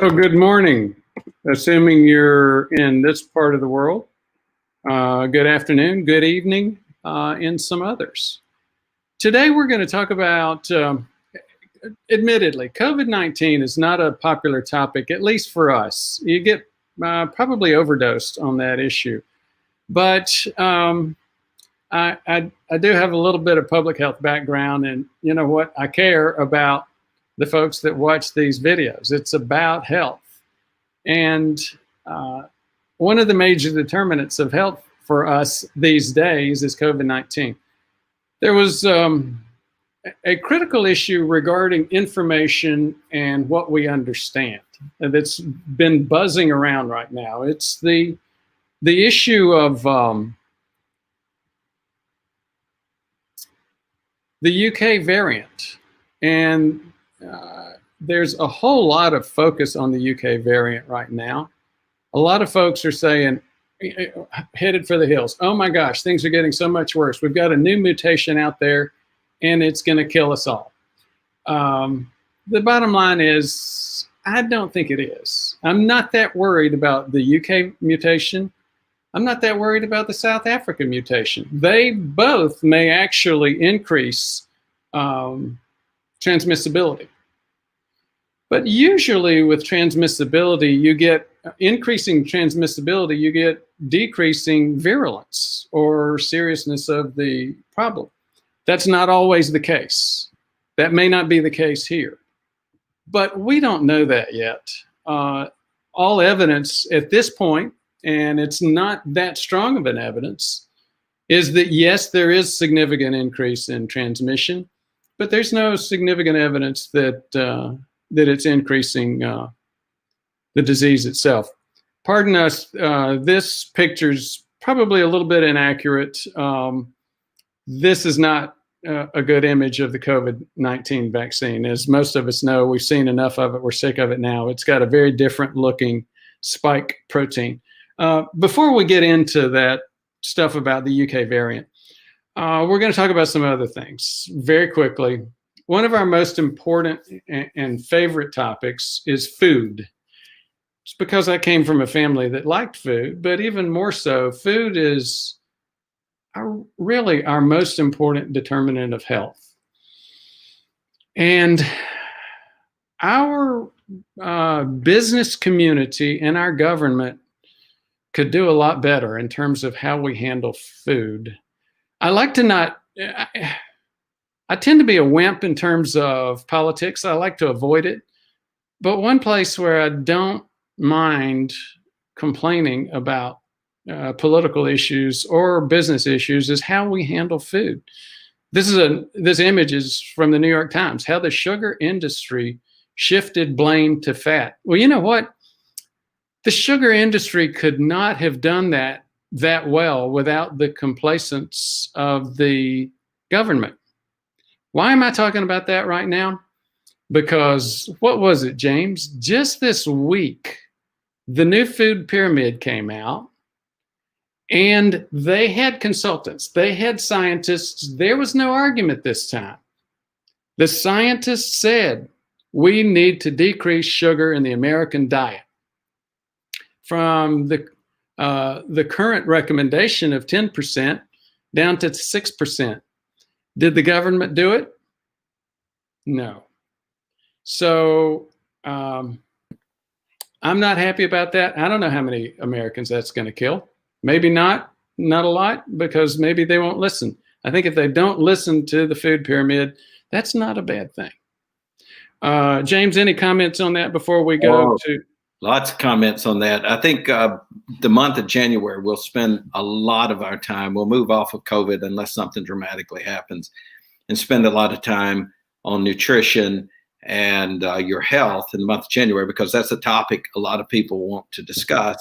So good morning, assuming you're in this part of the world. Good afternoon, good evening, and some others. Today we're going to talk about, admittedly, COVID-19 is not a popular topic, at least for us. You get probably overdosed on that issue. But I do have a little bit of public health background, and you know what? I care about the folks that watch these videos. It's about health. And one of the major determinants of health for us these days is COVID-19. There was a critical issue regarding information and what we understand that's been buzzing around right now. It's the issue of the UK variant. And there's a whole lot of focus on the UK variant right now. A lot of folks are saying, headed for the hills. Oh my gosh, things are getting so much worse. We've got a new mutation out there and it's going to kill us all. The bottom line is, I don't think it is. I'm not that worried about the UK mutation. I'm not that worried about the South Africa mutation. They both may actually increase transmissibility. But usually with transmissibility, you get increasing transmissibility, you get decreasing virulence or seriousness of the problem. That's not always the case. That may not be the case here. But we don't know that yet. All evidence at this point, and it's not that strong of an evidence, is that yes, there is significant increase in transmission, but there's no significant evidence that that it's increasing the disease itself. Pardon us, this picture's probably a little bit inaccurate. This is not a good image of the COVID-19 vaccine. As most of us know, we've seen enough of it, we're sick of it now. It's got a very different looking spike protein. Before we get into that stuff about the UK variant, we're going to talk about some other things very quickly. One of our most important and favorite topics is food. It's because I came from a family that liked food, but even more so, food is really our most important determinant of health. And our business community and our government could do a lot better in terms of how we handle food. I like to not, I tend to be a wimp in terms of politics. I like to avoid it. But one place where I don't mind complaining about political issues or business issues is how we handle food. This image is from the New York Times, how the sugar industry shifted blame to fat. Well, you know what? The sugar industry could not have done that well without the complacence of the government. Why am I talking about that right now? Because what was it, James? Just this week, the new food pyramid came out, and they had consultants, they had scientists. There was no argument this time. The scientists said, we need to decrease sugar in the American diet from the current recommendation of 10% down to 6%. Did the government do it? No. So I'm not happy about that. I don't know how many Americans that's going to kill. Maybe not a lot, because maybe they won't listen. I think if they don't listen to the food pyramid, that's not a bad thing. James, any comments on that before we go to? Lots of comments on that. I think the month of January, we'll spend a lot of our time. We'll move off of COVID unless something dramatically happens, and spend a lot of time on nutrition and your health in the month of January, because that's a topic a lot of people want to discuss.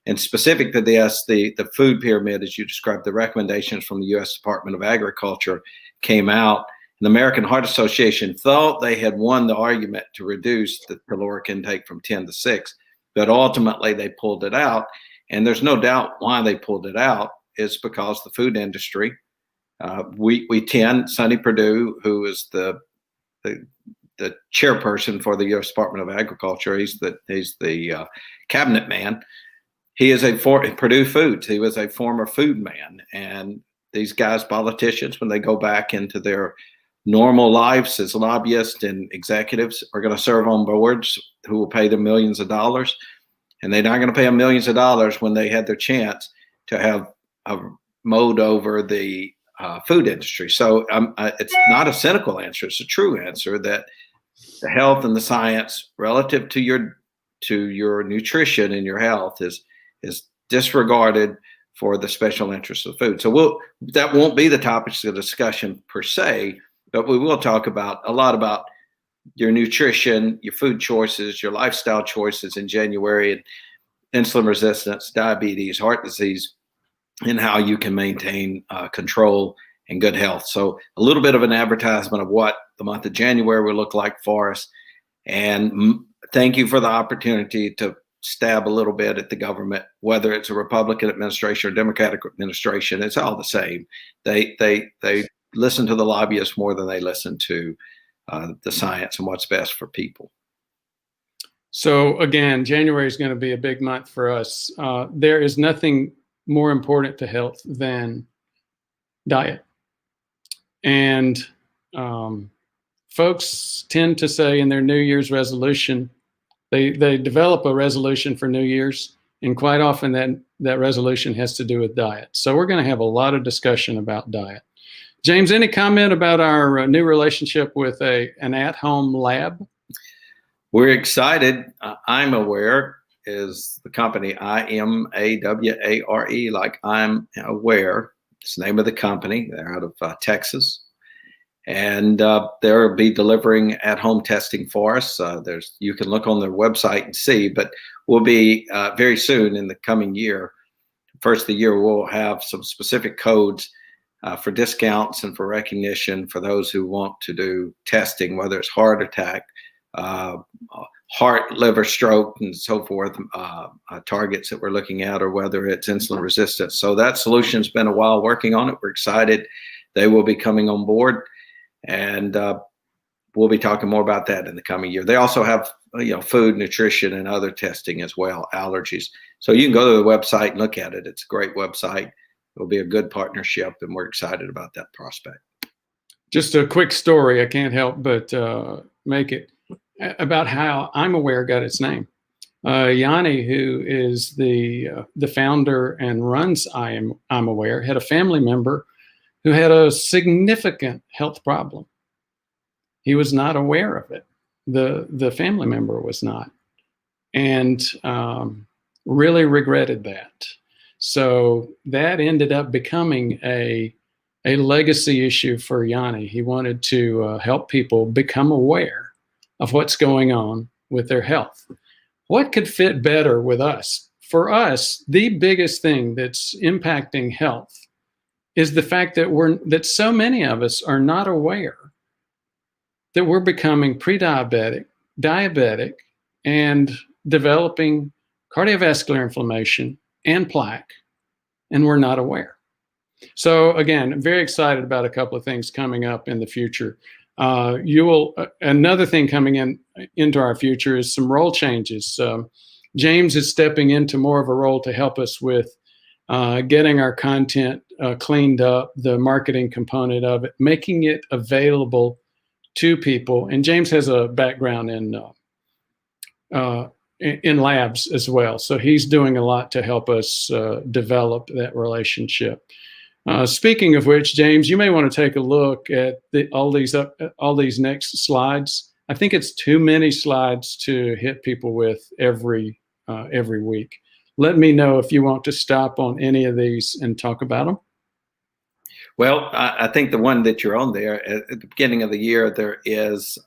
And specific to this, the food pyramid, as you described, the recommendations from the U.S. Department of Agriculture came out. The American Heart Association thought they had won the argument to reduce the caloric intake from 10 to 6, but ultimately they pulled it out. And there's no doubt why they pulled it out is because the food industry, Sonny Perdue, who is the chairperson for the U.S. Department of Agriculture, he's the cabinet man. He is Purdue Foods. He was a former food man. And these guys, politicians, when they go back into their normal lives as lobbyists and executives, are going to serve on boards who will pay them millions of dollars. And they're not going to pay them millions of dollars when they had their chance to have a mode over the food industry. So it's not a cynical answer. It's a true answer that the health and the science relative to your nutrition and your health is disregarded for the special interests of food. So that won't be the topics of discussion per se, but we will talk a lot about your nutrition, your food choices, your lifestyle choices in January, and insulin resistance, diabetes, heart disease, and how you can maintain control and good health. So a little bit of an advertisement of what the month of January will look like for us. And thank you for the opportunity to stab a little bit at the government, whether it's a Republican administration or Democratic administration. It's all the same. They listen to the lobbyists more than they listen to the science and what's best for people. So again, January is going to be a big month for us. There is nothing more important to health than diet. And folks tend to say in their New Year's resolution, they develop a resolution for New Year's, and quite often that resolution has to do with diet. So we're going to have a lot of discussion about diet. James, any comment about our new relationship with an at-home lab? We're excited. I'm Aware is the company, IMAWARE, like I'm aware. It's the name of the company. They're out of Texas. And they'll be delivering at-home testing for us. You can look on their website and see, but we'll be very soon in the coming year, first of the year, we'll have some specific codes for discounts and for recognition for those who want to do testing, whether it's heart attack, heart, liver, stroke, and so forth, targets that we're looking at, or whether it's insulin resistance. So that solution's been a while working on it. We're excited. They will be coming on board, and we'll be talking more about that in the coming year. They also have food, nutrition, and other testing as well, allergies. So you can go to the website and look at it. It's a great website. It'll be a good partnership, and we're excited about that prospect. Just a quick story. I can't help but make it about how I'm Aware got its name. Yanni, who is the founder and runs I'm Aware, had a family member who had a significant health problem. He was not aware of it. The family member was not, and really regretted that. So that ended up becoming a legacy issue for Yanni. He wanted to help people become aware of what's going on with their health. What could fit better with us? For us, the biggest thing that's impacting health is the fact that so many of us are not aware that we're becoming pre-diabetic, diabetic, and developing cardiovascular inflammation and plaque, and we're not aware. So again, I'm very excited about a couple of things coming up in the future. Another thing coming into our future is some role changes. James is stepping into more of a role to help us with getting our content cleaned up, the marketing component of it, making it available to people. And James has a background in labs as well. So he's doing a lot to help us develop that relationship. Speaking of which, James, you may want to take a look at all these next slides. I think it's too many slides to hit people with every week. Let me know if you want to stop on any of these and talk about them. Well, I think the one that you're on there at the beginning of the year, there is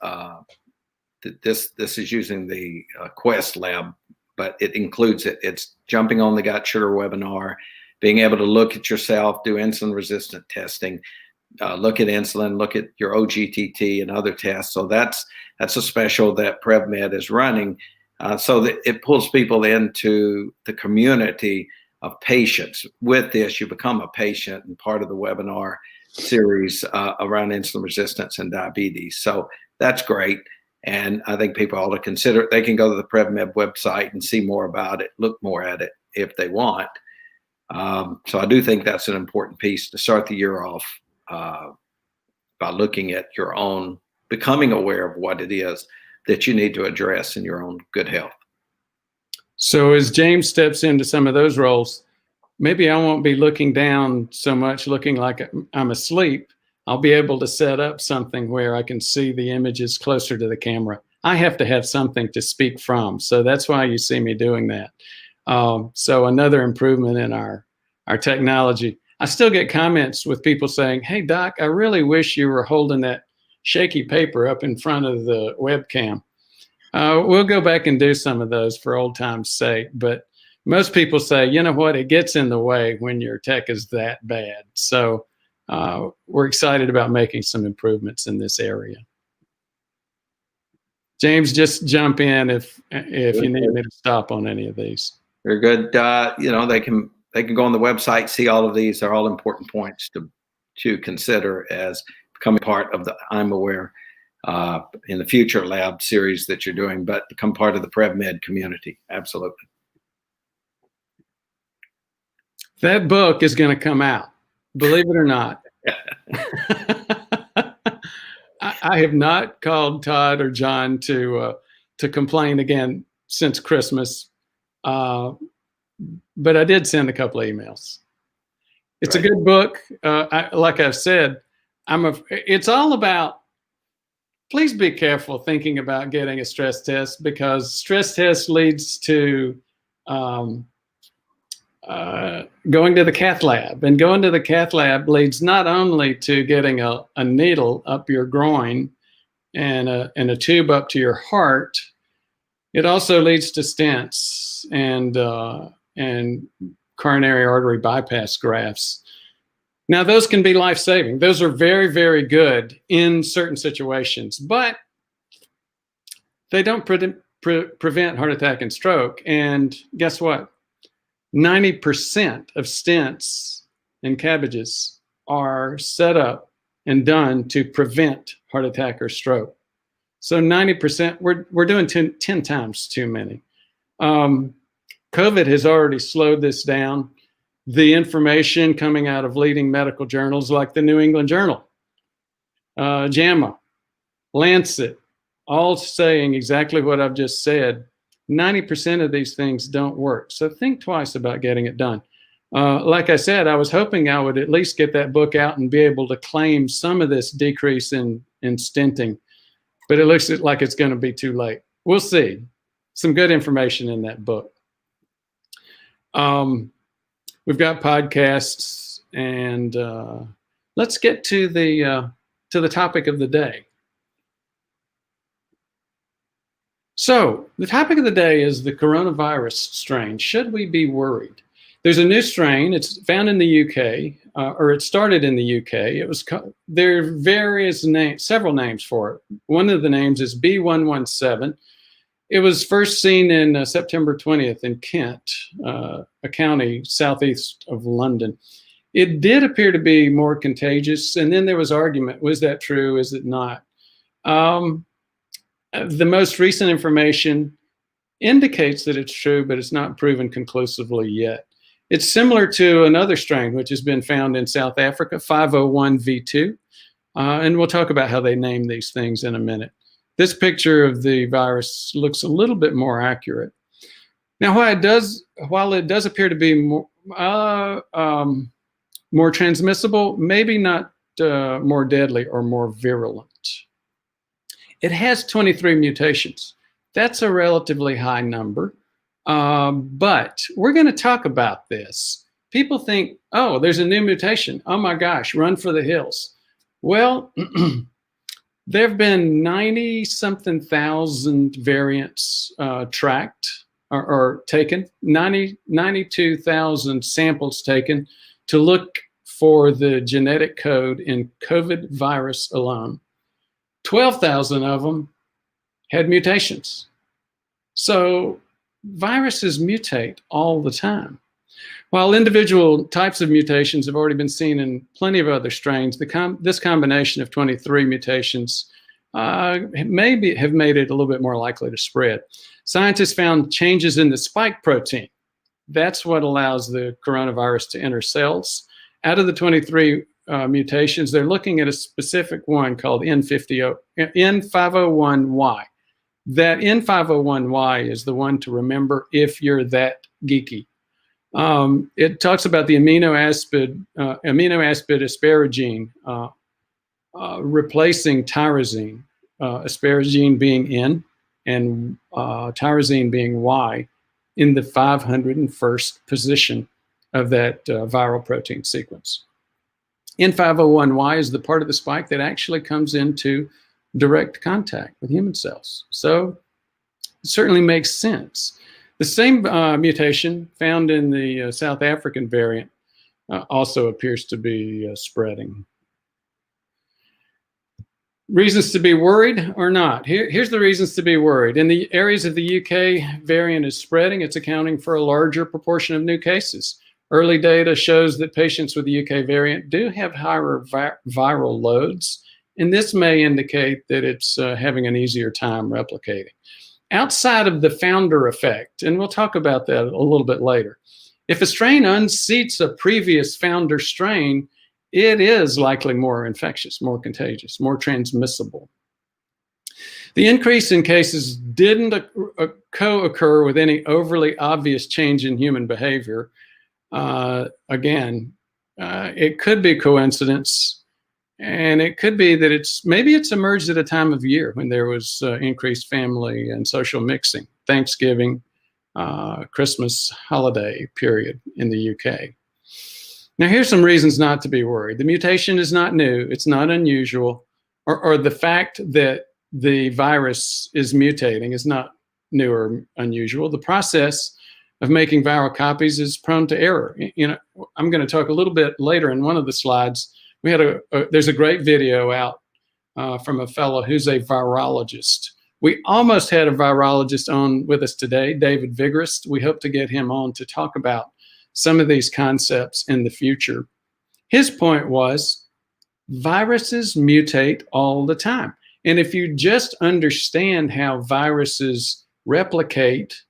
this is using the Quest lab, but it includes it. It's jumping on the Got Sugar webinar, being able to look at yourself, do insulin resistant testing, look at insulin, look at your OGTT and other tests. So that's a special that PrevMed is running, so that it pulls people into the community of patients. With this, you become a patient and part of the webinar series around insulin resistance and diabetes. So that's great. And I think people ought to consider it. They can go to the PrevMed website and see more about it, look more at it if they want. So I do think that's an important piece to start the year off by looking at your own, becoming aware of what it is that you need to address in your own good health. So as James steps into some of those roles, maybe I won't be looking down so much, looking like I'm asleep. I'll be able to set up something where I can see the images closer to the camera. I have to have something to speak from. So that's why you see me doing that. So another improvement in our technology. I still get comments with people saying, "Hey, Doc, I really wish you were holding that shaky paper up in front of the webcam." We'll go back and do some of those for old time's sake. But most people say, you know what, it gets in the way when your tech is that bad. So we're excited about making some improvements in this area. James, just jump in if you need me to stop on any of these. Very good. They can go on the website, see all of these. They're all important points to consider as becoming part of the I'm Aware in the future lab series that you're doing, but become part of the PrevMed community. Absolutely. That book is going to come out, believe it or not. I have not called Todd or John to complain again since Christmas, but I did send a couple of emails. It's a good book. Like I've said, it's all about, please be careful thinking about getting a stress test, because stress test leads to going to the cath lab, and going to the cath lab leads not only to getting a needle up your groin and a tube up to your heart, it also leads to stents and coronary artery bypass grafts. Now, those can be life-saving. Those are very, very good in certain situations, but they don't prevent heart attack and stroke. And guess what? 90% of stents and cabbages are set up and done to prevent heart attack or stroke. So 90%, we're doing 10 times too many. COVID has already slowed this down. The information coming out of leading medical journals like the New England Journal, JAMA, Lancet, all saying exactly what I've just said. 90% of these things don't work. So think twice about getting it done. Like I said, I was hoping I would at least get that book out and be able to claim some of this decrease in stenting, but it looks like it's going to be too late. We'll see. Some good information in that book. We've got podcasts, and let's get to the topic of the day. So the topic of the day is the coronavirus strain. Should we be worried? There's a new strain. It's found in the UK, or it started in the UK. There are various names, several names for it. One of the names is B117. It was first seen in September 20th in Kent, a county southeast of London. It did appear to be more contagious, and then there was argument. Was that true? Is it not? The most recent information indicates that it's true, but it's not proven conclusively yet. It's similar to another strain which has been found in South Africa, 501V2. And we'll talk about how they name these things in a minute. This picture of the virus looks a little bit more accurate. Now, while it does appear to be more transmissible, maybe not more deadly or more virulent. It has 23 mutations. That's a relatively high number, but we're going to talk about this. People think, oh, there's a new mutation. Oh my gosh, run for the hills. Well, there have been 90-something thousand variants tracked or taken, 92,000 samples taken to look for the genetic code in COVID virus alone. 12,000 of them had mutations. So viruses mutate all the time. While individual types of mutations have already been seen in plenty of other strains, this combination of 23 mutations maybe have made it a little bit more likely to spread. Scientists found changes in the spike protein. That's what allows the coronavirus to enter cells. Out of the 23 mutations, they're looking at a specific one called N501Y. That N501Y is the one to remember if you're that geeky. It talks about the amino acid asparagine replacing tyrosine, asparagine being N and tyrosine being Y, in the 501st position of that viral protein sequence. N501Y is the part of the spike that actually comes into direct contact with human cells. So it certainly makes sense. The same mutation found in the South African variant also appears to be spreading. Reasons to be worried or not? Here's the reasons to be worried. In the areas of the UK variant is spreading, it's accounting for a larger proportion of new cases. Early data shows that patients with the UK variant do have higher viral loads, and this may indicate that it's having an easier time replicating. Outside of the founder effect, and we'll talk about that a little bit later, if a strain unseats a previous founder strain, it is likely more infectious, more contagious, more transmissible. The increase in cases didn't co-occur with any overly obvious change in human behavior. Again, it could be coincidence, and it could be that maybe it's emerged at a time of year when there was increased family and social mixing, Thanksgiving, Christmas holiday period in the UK. Now, here's some reasons not to be worried. The mutation is not new. It's not unusual. Or the fact that the virus is mutating is not new or unusual. The process of making viral copies is prone to error. You know, I'm going to talk a little bit later in one of the slides. We had there's a great video out from a fellow who's a virologist. We almost had a virologist on with us today, David Vigorist. We hope to get him on to talk about some of these concepts in the future. His point was viruses mutate all the time. And if you just understand how viruses replicate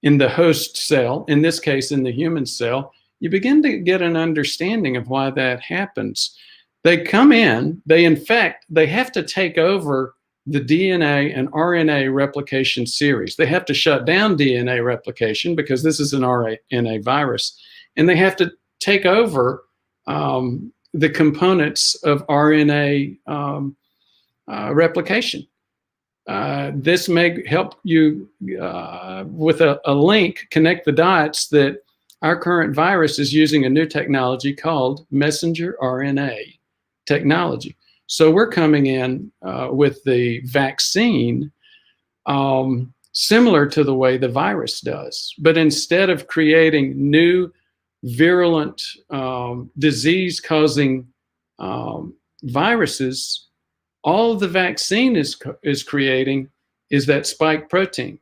in the host cell, in this case in the human cell, you begin to get an understanding of why that happens. They come in, they infect, they have to take over the DNA and RNA replication series. They have to shut down DNA replication because this is an RNA virus, and they have to take over the components of RNA replication. This may help you with a link, connect the dots that our current virus is using a new technology called messenger RNA technology. So we're coming in with the vaccine similar to the way the virus does. But instead of creating new virulent disease-causing viruses, all the vaccine is creating is that spike protein.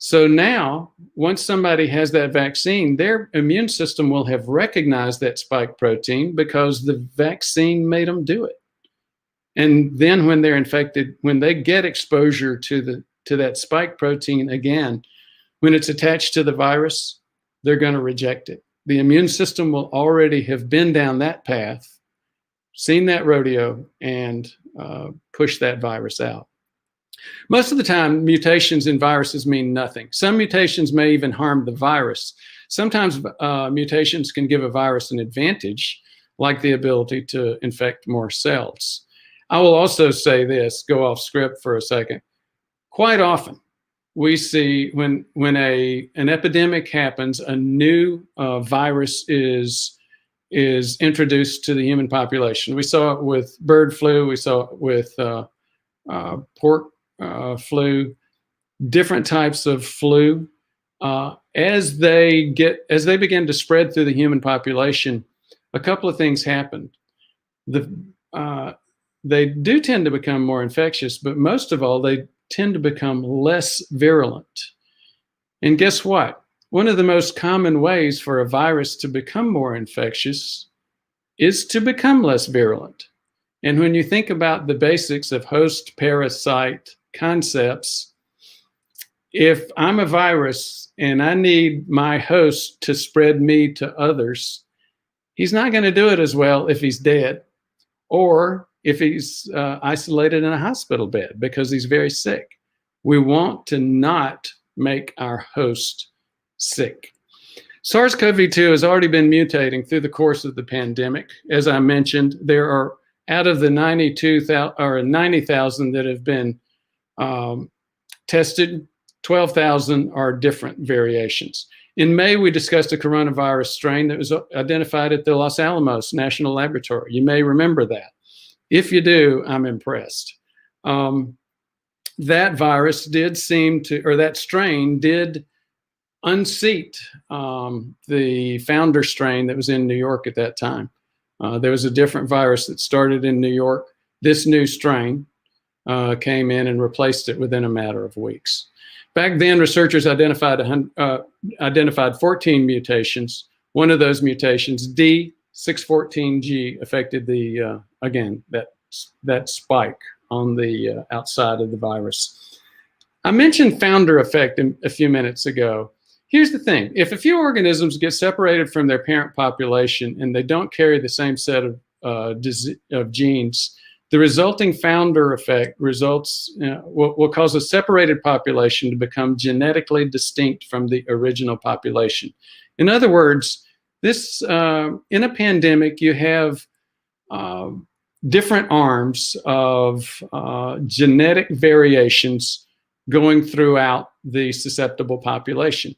So now, once somebody has that vaccine, their immune system will have recognized that spike protein because the vaccine made them do it. And then when they're infected, when they get exposure to that spike protein again, when it's attached to the virus, they're going to reject it. The immune system will already have been down that path. seen that rodeo, and pushed that virus out. Most of the time, mutations in viruses mean nothing. Some mutations may even harm the virus. Sometimes mutations can give a virus an advantage, like the ability to infect more cells. I will also say this, go off script for a second. Quite often, we see when an epidemic happens, a new virus is introduced to the human population. We saw it with bird flu. We saw it with pork flu, different types of flu. As they begin to spread through the human population, a couple of things happen. They do tend to become more infectious, but most of all, they tend to become less virulent. And guess what? One of the most common ways for a virus to become more infectious is to become less virulent. And when you think about the basics of host-parasite concepts, if I'm a virus and I need my host to spread me to others, he's not going to do it as well if he's dead or if he's isolated in a hospital bed because he's very sick. We want to not make our host sick. SARS-CoV-2 has already been mutating through the course of the pandemic. As I mentioned, there are, out of the 90,000 that have been tested, 12,000 are different variations. In May, we discussed a coronavirus strain that was identified at the Los Alamos National Laboratory. You may remember that. If you do, I'm impressed. That virus did seem to, or that strain did unseat the founder strain that was in New York at that time. There was a different virus that started in New York. This new strain came in and replaced it within a matter of weeks. Back then, researchers identified 14 mutations. One of those mutations, D614G, affected the, again, that spike on the outside of the virus. I mentioned founder effect a few minutes ago. Here's the thing. If a few organisms get separated from their parent population and they don't carry the same set of genes, the resulting founder effect results will cause a separated population to become genetically distinct from the original population. In other words, this in a pandemic, you have different arms of genetic variations going throughout the susceptible population.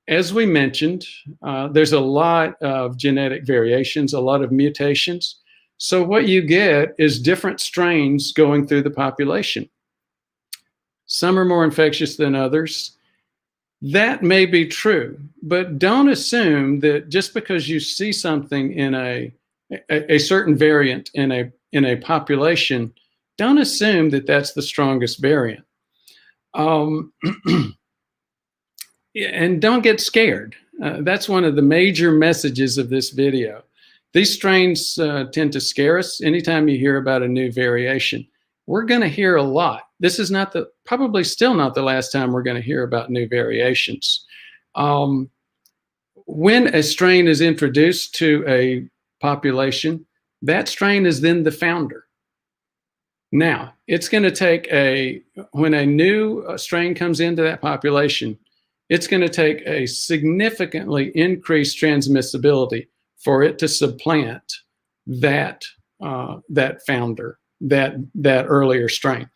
As we mentioned, there's a lot of genetic variations, a lot of mutations. So what you get is different strains going through the population. Some are more infectious than others. That may be true, but don't assume that just because you see something in a certain variant in a population, don't assume that that's the strongest variant. And don't get scared. That's one of the major messages of this video. These strains tend to scare us anytime you hear about a new variation. We're going to hear a lot. This is probably still not the last time we're going to hear about new variations. When a strain is introduced to a population, that strain is then the founder. Now, it's going to take when a new strain comes into that population, it's going to take a significantly increased transmissibility for it to supplant that founder, that earlier strain.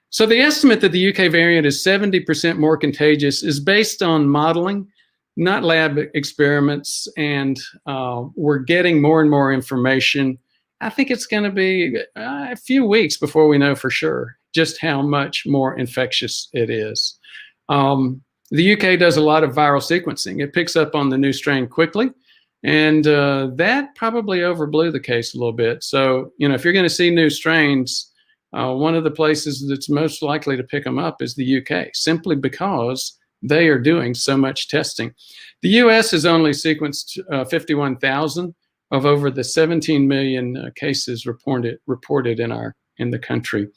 So the estimate that the UK variant is 70% more contagious is based on modeling, not lab experiments, and we're getting more and more information. I think it's going to be a few weeks before we know for sure just how much more infectious it is. The UK does a lot of viral sequencing. It picks up on the new strain quickly. And that probably overblew the case a little bit. So, if you're going to see new strains, one of the places that's most likely to pick them up is the UK, simply because they are doing so much testing. The US has only sequenced 51,000 of over the 17 million cases reported in the country.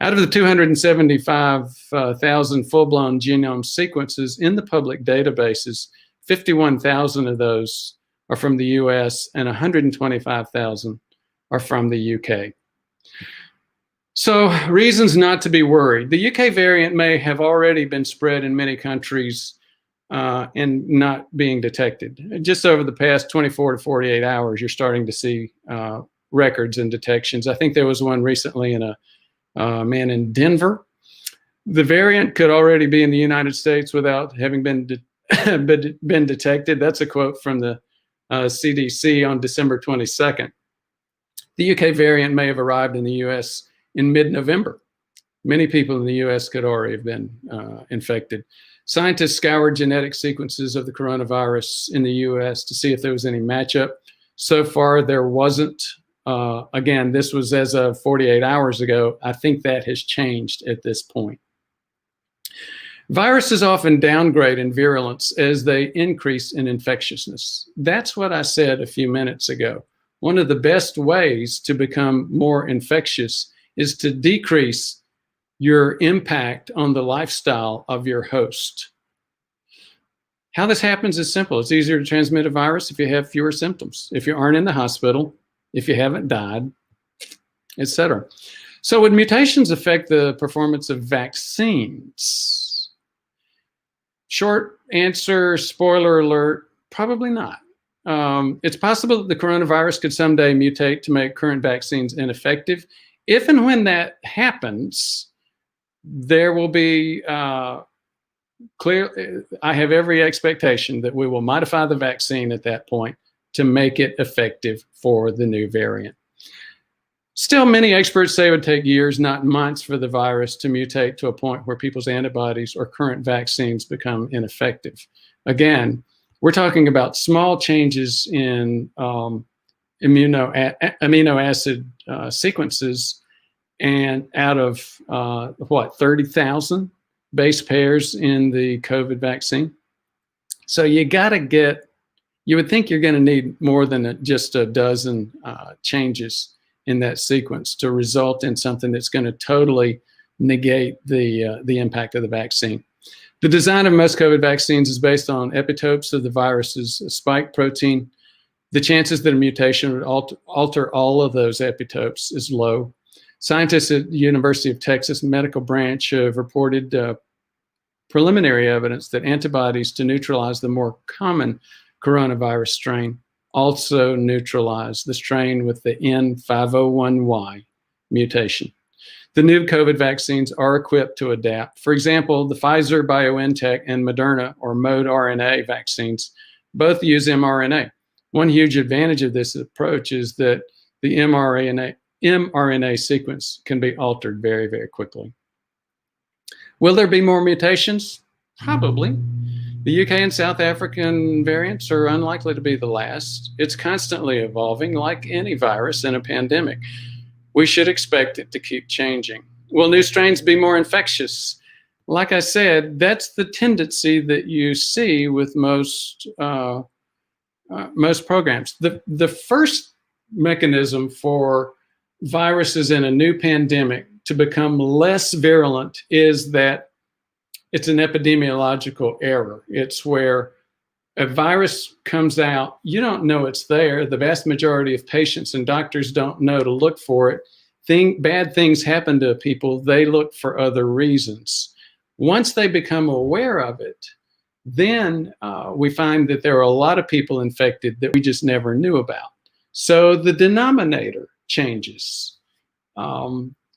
Out of the 275,000 full-blown genome sequences in the public databases, 51,000 of those are from the US and 125,000 are from the UK. So reasons not to be worried. The UK variant may have already been spread in many countries and not being detected. Just over the past 24 to 48 hours, you're starting to see records and detections. I think there was one recently in a man in Denver. The variant could already be in the United States without having been detected. That's a quote from the CDC on December 22nd. The UK variant may have arrived in the US in mid-November. Many people in the US could already have been infected. Scientists scoured genetic sequences of the coronavirus in the US to see if there was any matchup. So far, there wasn't. Again, this was as of 48 hours ago. I think that has changed at this point. Viruses often downgrade in virulence as they increase in infectiousness. That's what I said a few minutes ago. One of the best ways to become more infectious is to decrease your impact on the lifestyle of your host. How this happens is simple. It's easier to transmit a virus if you have fewer symptoms, if you aren't in the hospital, if you haven't died, etc. So would mutations affect the performance of vaccines? Short answer, spoiler alert, probably not. It's possible that the coronavirus could someday mutate to make current vaccines ineffective. If and when that happens, there will be clear. I have every expectation that we will modify the vaccine at that point to make it effective for the new variant. Still, many experts say it would take years, not months, for the virus to mutate to a point where people's antibodies or current vaccines become ineffective. Again, we're talking about small changes in amino acid sequences, and out of 30,000 base pairs in the COVID vaccine. So you would think you're going to need more than just a dozen changes in that sequence to result in something that's going to totally negate the impact of the vaccine. The design of most COVID vaccines is based on epitopes of the virus's spike protein. The chances that a mutation would alter all of those epitopes is low. Scientists at the University of Texas Medical Branch have reported preliminary evidence that antibodies to neutralize the more common coronavirus strain also neutralize the strain with the N501Y mutation. The new COVID vaccines are equipped to adapt. For example, the Pfizer, BioNTech, and Moderna or mode RNA vaccines both use mRNA. One huge advantage of this approach is that the mRNA sequence can be altered very, very quickly. Will there be more mutations? Probably. The UK and South African variants are unlikely to be the last. It's constantly evolving like any virus in a pandemic. We should expect it to keep changing. Will new strains be more infectious? Like I said, that's the tendency that you see with most programs. The first mechanism for viruses in a new pandemic to become less virulent is that it's an epidemiological error. It's where a virus comes out, you don't know it's there. The vast majority of patients and doctors don't know to look for it. Bad things happen to people, they look for other reasons. Once they become aware of it, then we find that there are a lot of people infected that we just never knew about. So the denominator changes.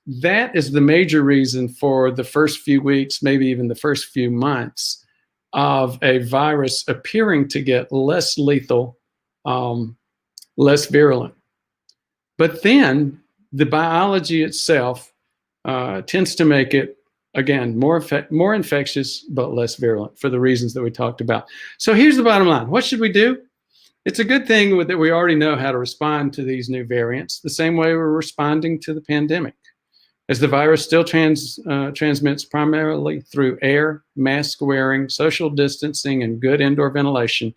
That is the major reason for the first few weeks, maybe even the first few months of a virus appearing to get less lethal, less virulent. But then the biology itself tends to make it, again, more infectious, but less virulent for the reasons that we talked about. So here's the bottom line. What should we do? It's a good thing that we already know how to respond to these new variants, the same way we're responding to the pandemic. As the virus still transmits primarily through air, mask wearing, social distancing, and good indoor ventilation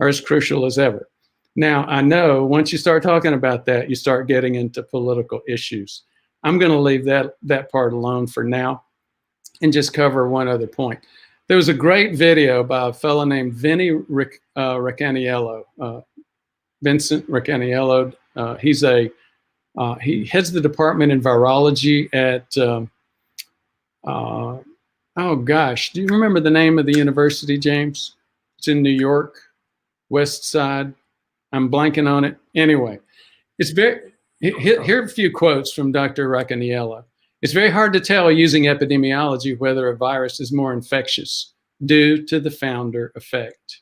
are as crucial as ever. Now, I know once you start talking about that, you start getting into political issues. I'm going to leave that part alone for now and just cover one other point. There was a great video by a fellow named Racaniello, Vincent Racaniello. He's a He heads the department in virology at, oh gosh, do you remember the name of the university, James? It's in New York, West Side. I'm blanking on it. Anyway, it's very, here are a few quotes from Dr. Racaniello. It's very hard to tell using epidemiology whether a virus is more infectious due to the founder effect.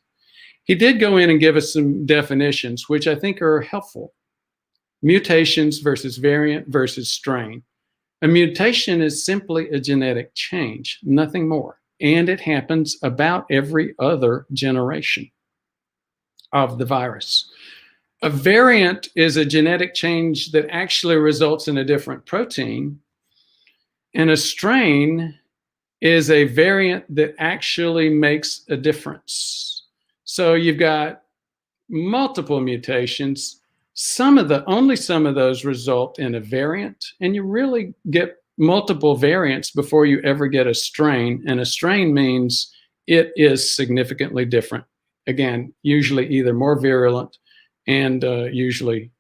He did go in and give us some definitions, which I think are helpful. Mutations versus variant versus strain. A mutation is simply a genetic change, nothing more. And it happens about every other generation of the virus. A variant is a genetic change that actually results in a different protein. And a strain is a variant that actually makes a difference. So you've got multiple mutations. Only some of those result in a variant, and you really get multiple variants before you ever get a strain. And a strain means it is significantly different. Again, usually either more virulent and usually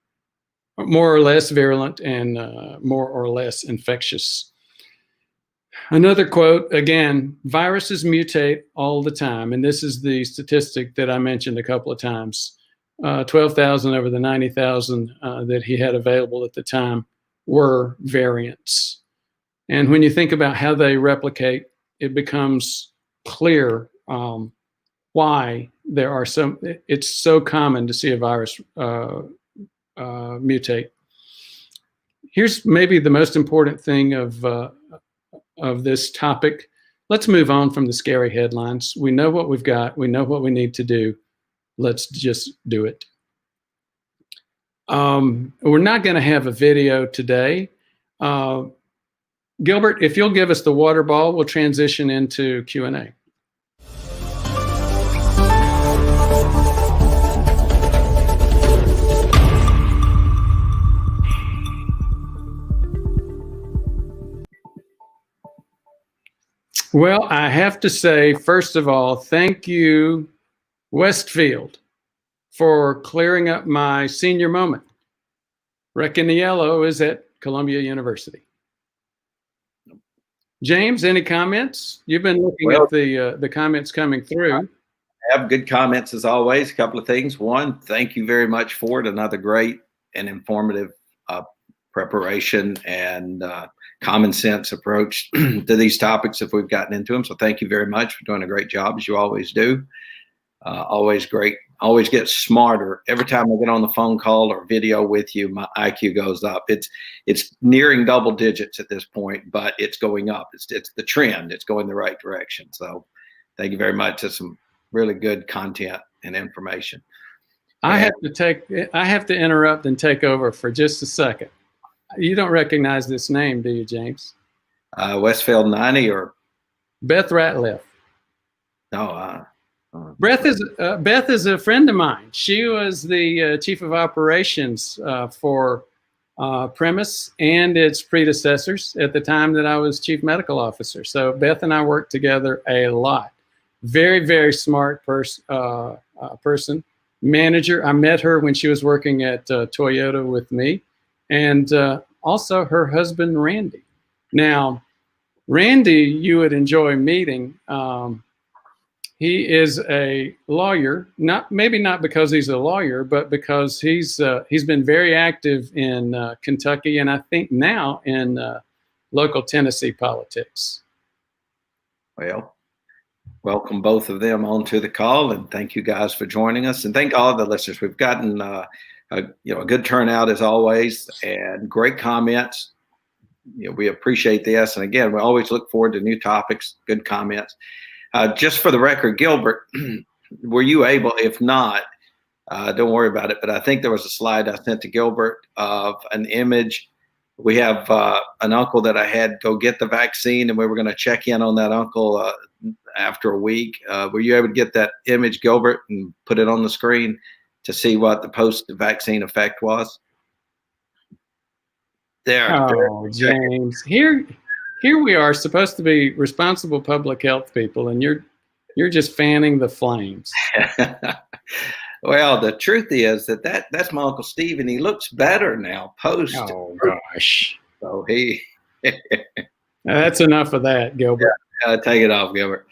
more or less virulent and more or less infectious. Another quote, again, viruses mutate all the time. And this is the statistic that I mentioned a couple of times. 12,000 over the 90,000 that he had available at the time were variants. And when you think about how they replicate, it becomes clear why there are it's so common to see a virus mutate. Here's maybe the most important thing of this topic. Let's move on from the scary headlines. We know what we've got. We know what we need to do. Let's just do it. We're not going to have a video today. Gilbert, if you'll give us the water ball, we'll transition into Q&A. Well, I have to say, first of all, thank you, Westfield, for clearing up my senior moment. Racaniello is at Columbia University. James, any comments? You've been looking at the comments coming through. I have good comments as always. A couple of things. One, thank you very much for it. Another great and informative preparation and common sense approach to these topics if we've gotten into them. So thank you very much for doing a great job, as you always do. Always great. Always get smarter. Every time I get on the phone call or video with you, my IQ goes up. It's nearing double digits at this point, but it's going up. It's the trend. It's going the right direction. So thank you very much. That's some really good content and information. I have to interrupt and take over for just a second. You don't recognize this name, do you, James? Westfield 90 or Beth Ratliff. No, Beth is a friend of mine. She was the chief of operations for Premise and its predecessors at the time that I was chief medical officer. So Beth and I worked together a lot. Very, very smart person, manager. I met her when she was working at Toyota with me, and also her husband, Randy. Now, Randy, you would enjoy meeting. He is a lawyer, maybe not because he's a lawyer, but because he's been very active in Kentucky, and I think now in local Tennessee politics. Well, welcome both of them onto the call, and thank you guys for joining us, and thank all of the listeners. We've gotten a good turnout as always, and great comments. We appreciate this, and again, we always look forward to new topics, good comments. Just for the record, Gilbert, were you able, if not, don't worry about it, but I think there was a slide I sent to Gilbert of an image. We have an uncle that I had go get the vaccine, and we were going to check in on that uncle after a week. Were you able to get that image, Gilbert, and put it on the screen to see what the post-vaccine effect was? There. Oh, James, Here we are, supposed to be responsible public health people, and you're just fanning the flames. Well, the truth is that's my Uncle Steve, and he looks better now post. Oh gosh. So he. That's enough of that, Gilbert. Take it off, Gilbert.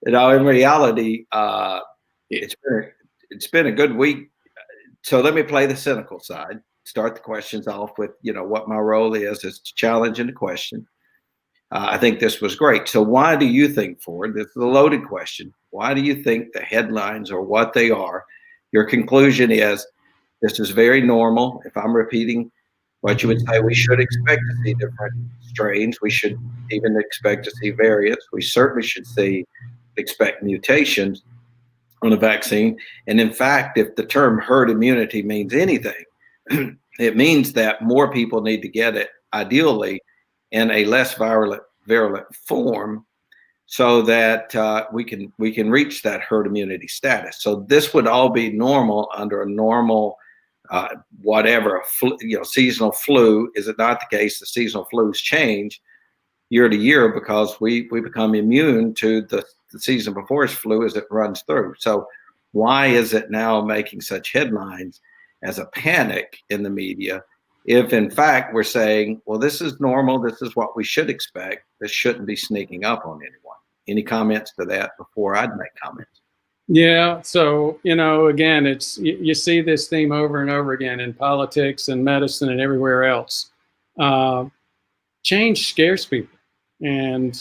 In reality, it's been a good week. So let me play the cynical side. Start the questions off with, what my role is to challenge the question. I think this was great. So why do you think, Ford? This is a loaded question. Why do you think the headlines are what they are? Your conclusion is this is very normal. If I'm repeating what you would say, we should expect to see different strains. We should even expect to see variants. We certainly should expect mutations on a vaccine. And in fact, if the term herd immunity means anything, it means that more people need to get it, ideally in a less virulent form, so that we can reach that herd immunity status. So this would all be normal under a normal seasonal flu. Is it not the case? The seasonal flus change year to year because we become immune to the season before's flu as it runs through. So why is it now making such headlines as a panic in the media if in fact we're saying, well, this is normal, this is what we should expect, this shouldn't be sneaking up on anyone? Any comments to that before I'd make comments? Yeah. So, again, you see this theme over and over again in politics and medicine and everywhere else. Change scares people. And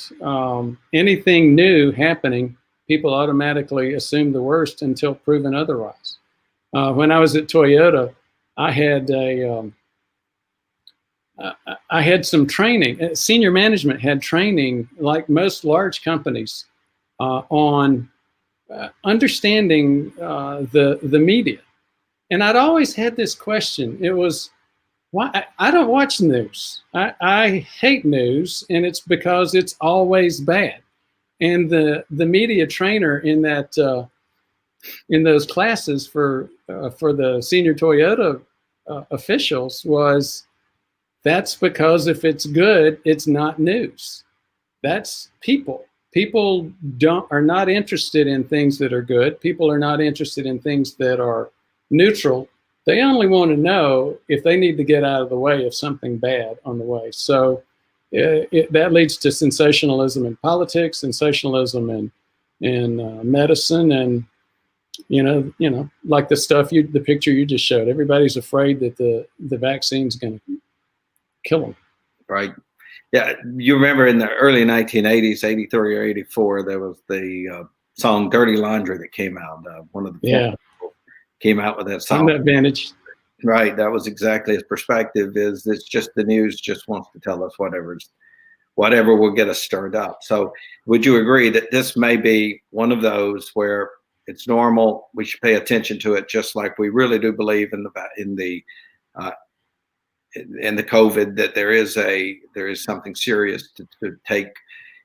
anything new happening, people automatically assume the worst until proven otherwise. When I was at Toyota, I had some training. Senior management had training, like most large companies, on understanding the media. And I'd always had this question. It was, why I don't watch news. I hate news, and it's because it's always bad. And the media trainer in that in those classes for the senior Toyota officials was, that's because if it's good, it's not news. That's people. People are not interested in things that are good. People are not interested in things that are neutral. They only want to know if they need to get out of the way of something bad on the way. So that leads to sensationalism in politics, sensationalism in medicine, and like the picture you just showed. Everybody's afraid that the vaccine's going to kill them. Right. Yeah, you remember in the early 1980s, 83 or 84, there was the song "Dirty Laundry" that came out. One of the people came out with that song. From that vantage. Right, that was exactly his perspective. Is it's just the news just wants to tell us whatever will get us stirred up. So, would you agree that this may be one of those where it's normal? We should pay attention to it, just like we really do believe in the COVID, that there is something serious to take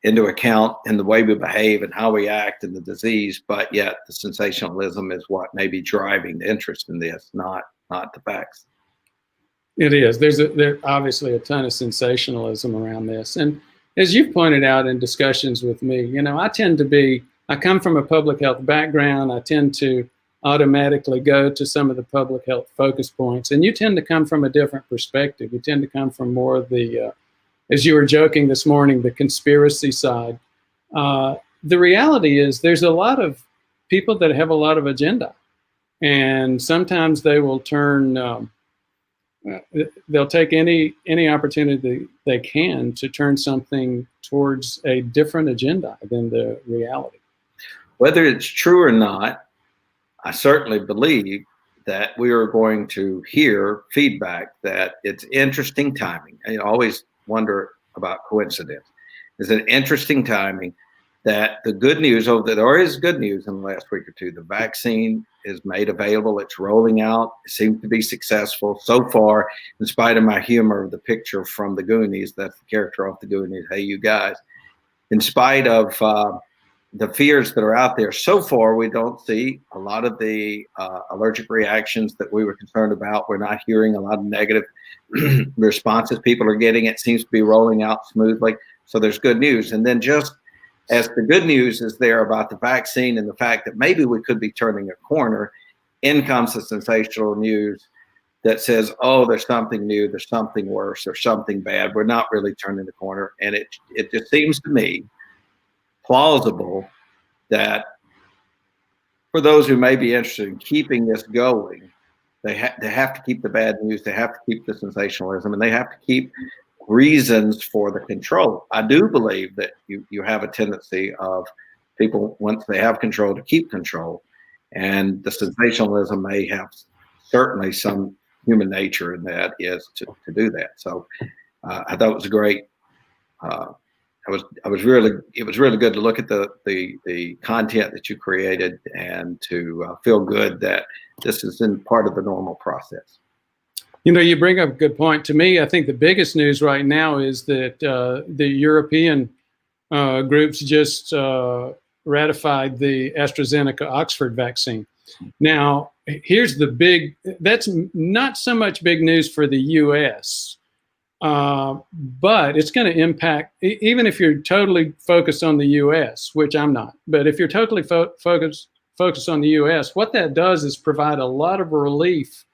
into account in the way we behave and how we act in the disease, but yet the sensationalism is what may be driving the interest in this, not the facts. It is. There's obviously a ton of sensationalism around this. And as you've pointed out in discussions with me, I come from a public health background. I tend to automatically go to some of the public health focus points, and you tend to come from a different perspective. You tend to come from more of the, as you were joking this morning, the conspiracy side. The reality is there's a lot of people that have a lot of agenda, and sometimes they will they'll take any opportunity they can to turn something towards a different agenda than the reality. Whether it's true or not, I certainly believe that we are going to hear feedback that it's interesting timing. I always wonder about coincidence. It's an interesting timing that the good news, there is good news in the last week or two. The vaccine is made available. It's rolling out. It seems to be successful so far, in spite of my humor of the picture from the Goonies. That's the character off the Goonies. Hey, you guys. In spite of the fears that are out there, so far we don't see a lot of the allergic reactions that we were concerned about. We're not hearing a lot of negative responses people are getting. It seems to be rolling out smoothly. So there's good news. And then just as the good news is there about the vaccine and the fact that maybe we could be turning a corner, in comes the sensational news that says, oh, there's something new, there's something worse, there's something bad. We're not really turning the corner. And it just seems to me plausible that for those who may be interested in keeping this going, they have to keep the bad news, they have to keep the sensationalism, and they have to keep reasons for the control. I do believe that you have a tendency of people, once they have control, to keep control. And the sensationalism may have certainly some human nature in that, is to do that. So I thought it was a great, it was really good to look at the content that you created and to feel good that this is in part of the normal process. You know, you bring up a good point. To me, I think the biggest news right now is that the European groups just ratified the AstraZeneca Oxford vaccine. Now, here's the big, that's not so much big news for the US, but it's going to impact, even if you're totally focused on the US, which I'm not, but if you're totally focused on the US, what that does is provide a lot of relief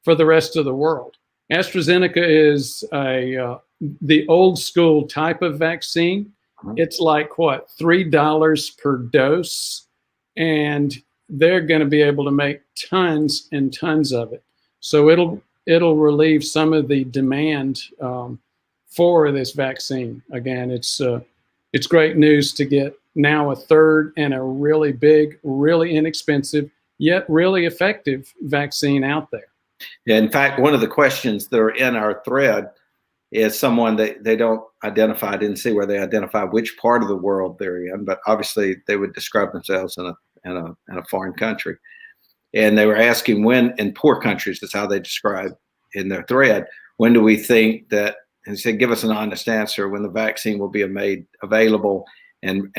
for the rest of the world. AstraZeneca is the old school type of vaccine. It's like, what, $3 per dose, and they're going to be able to make tons and tons of it. So it'll relieve some of the demand for this vaccine. Again, it's great news to get now a third and a really big, really inexpensive, yet really effective vaccine out there. Yeah, in fact, one of the questions that are in our thread is someone that they don't identify. I didn't see where they identify which part of the world they're in, but obviously they would describe themselves in a foreign country. And they were asking when, in poor countries, that's how they describe in their thread, when do we think that, and they said, give us an honest answer, when the vaccine will be made available and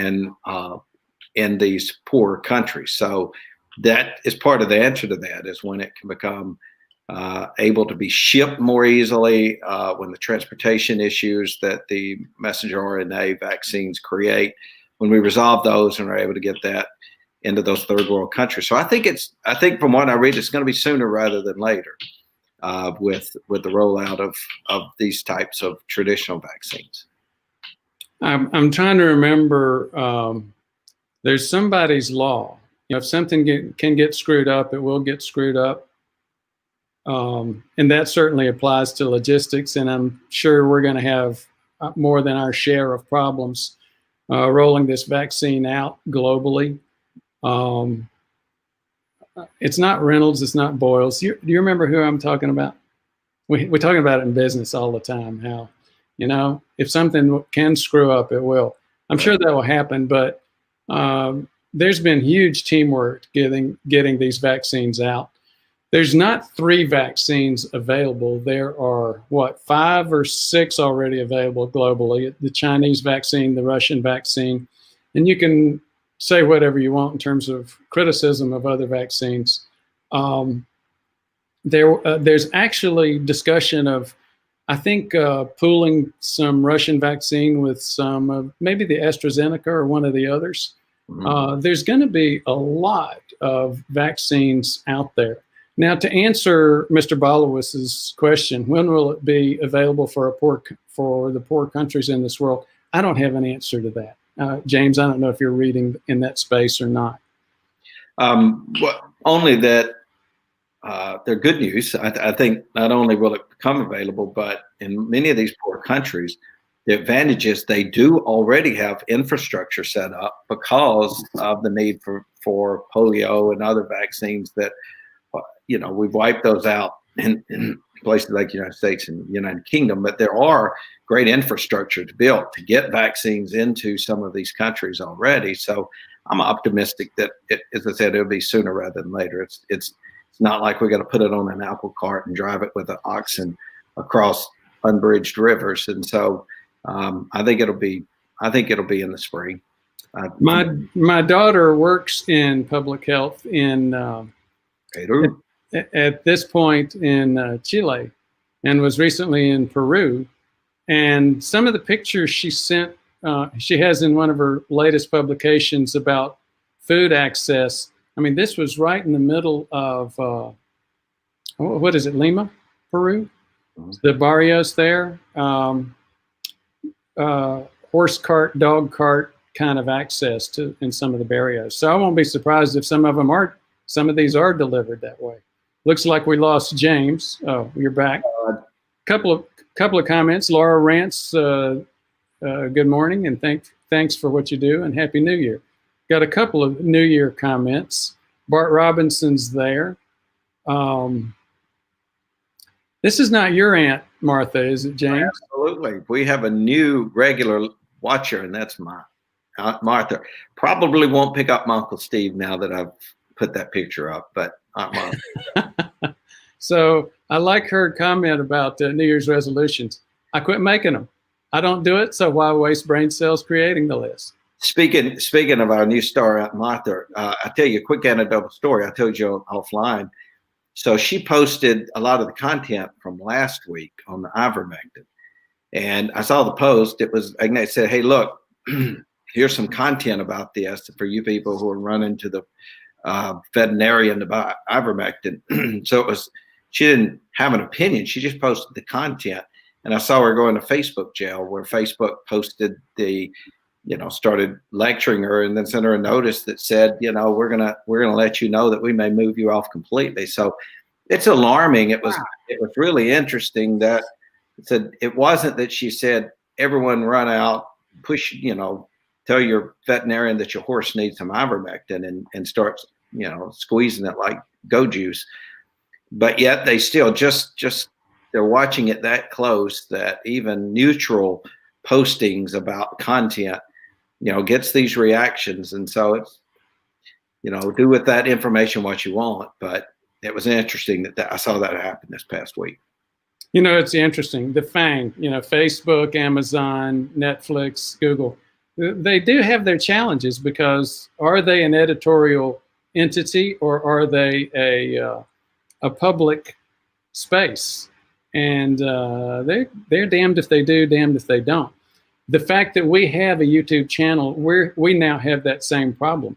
in these poor countries. So that is part of the answer to that, is when it can become able to be shipped more easily, when the transportation issues that the messenger RNA vaccines create, when we resolve those and are able to get that into those third world countries. So I think from what I read, it's going to be sooner rather than later with the rollout of these types of traditional vaccines. I'm trying to remember, there's somebody's law. You know, if something can get screwed up, it will get screwed up. And that certainly applies to logistics, and I'm sure we're going to have more than our share of problems rolling this vaccine out globally. It's not Reynolds, it's not Boyles. Do you remember who I'm talking about? We're talking about it in business all the time, how, you know, if something can screw up, it will. I'm sure that will happen, but there's been huge teamwork getting these vaccines out. There's not 3 vaccines available. There are, what, 5 or 6 already available globally. The Chinese vaccine, the Russian vaccine, and you can say whatever you want in terms of criticism of other vaccines. There's actually discussion of, I think, pooling some Russian vaccine with some of maybe the AstraZeneca or one of the others. There's going to be a lot of vaccines out there. Now, to answer Mr. Bolowis's question, when will it be available for the poor countries in this world? I don't have an answer to that. James, I don't know if you're reading in that space or not. Well, only that they're good news. I think not only will it become available, but in many of these poor countries, the advantage is they do already have infrastructure set up because of the need for polio and other vaccines that, you know, we've wiped those out in places like the United States and the United Kingdom, but there are great infrastructure to build to get vaccines into some of these countries already. So I'm optimistic that, as I said, it'll be sooner rather than later. It's not like we're going to put it on an apple cart and drive it with an oxen across unbridged rivers. And so I think it'll be in the spring. My daughter works in public health in at this point in Chile, and was recently in Peru. And some of the pictures she has in one of her latest publications about food access, I mean, this was right in the middle of, what is it, Lima, Peru? The barrios there. Horse cart, dog cart kind of access to in some of the barrios. So I won't be surprised if some of these are delivered that way. Looks like we lost James. Oh, you're back. Couple of comments. Laura Rance, good morning and thanks for what you do and Happy New Year. Got a couple of New Year comments. Bart Robinson's there. This is not your Aunt Martha, is it, James? Absolutely. We have a new regular watcher, and that's my Aunt Martha. Probably won't pick up my Uncle Steve now that I've put that picture up, but Aunt Martha. So I like her comment about New Year's resolutions. I quit making them. I don't do it, so why waste brain cells creating the list? Speaking of our new star, Aunt Martha, I'll tell you a quick anecdotal story. I told you offline. So she posted a lot of the content from last week on the ivermectin. And I saw the post. It said, hey, look, here's some content about this for you people who are running to the veterinarian about ivermectin. So she didn't have an opinion. She just posted the content. And I saw her go into Facebook jail where Facebook posted started lecturing her and then sent her a notice that said, we're gonna let you know that we may move you off completely. So it's alarming. It was really interesting that it wasn't that she said everyone run out, push, tell your veterinarian that your horse needs some ivermectin and start squeezing it like goat juice. But yet they still just they're watching it that close that even neutral postings about content gets these reactions. And so it's, do with that information what you want. But it was interesting that I saw that happen this past week. It's interesting. The FANG, Facebook, Amazon, Netflix, Google, they do have their challenges because are they an editorial entity or are they a public space? And they're damned if they do, damned if they don't. The fact that we have a YouTube channel, we now have that same problem.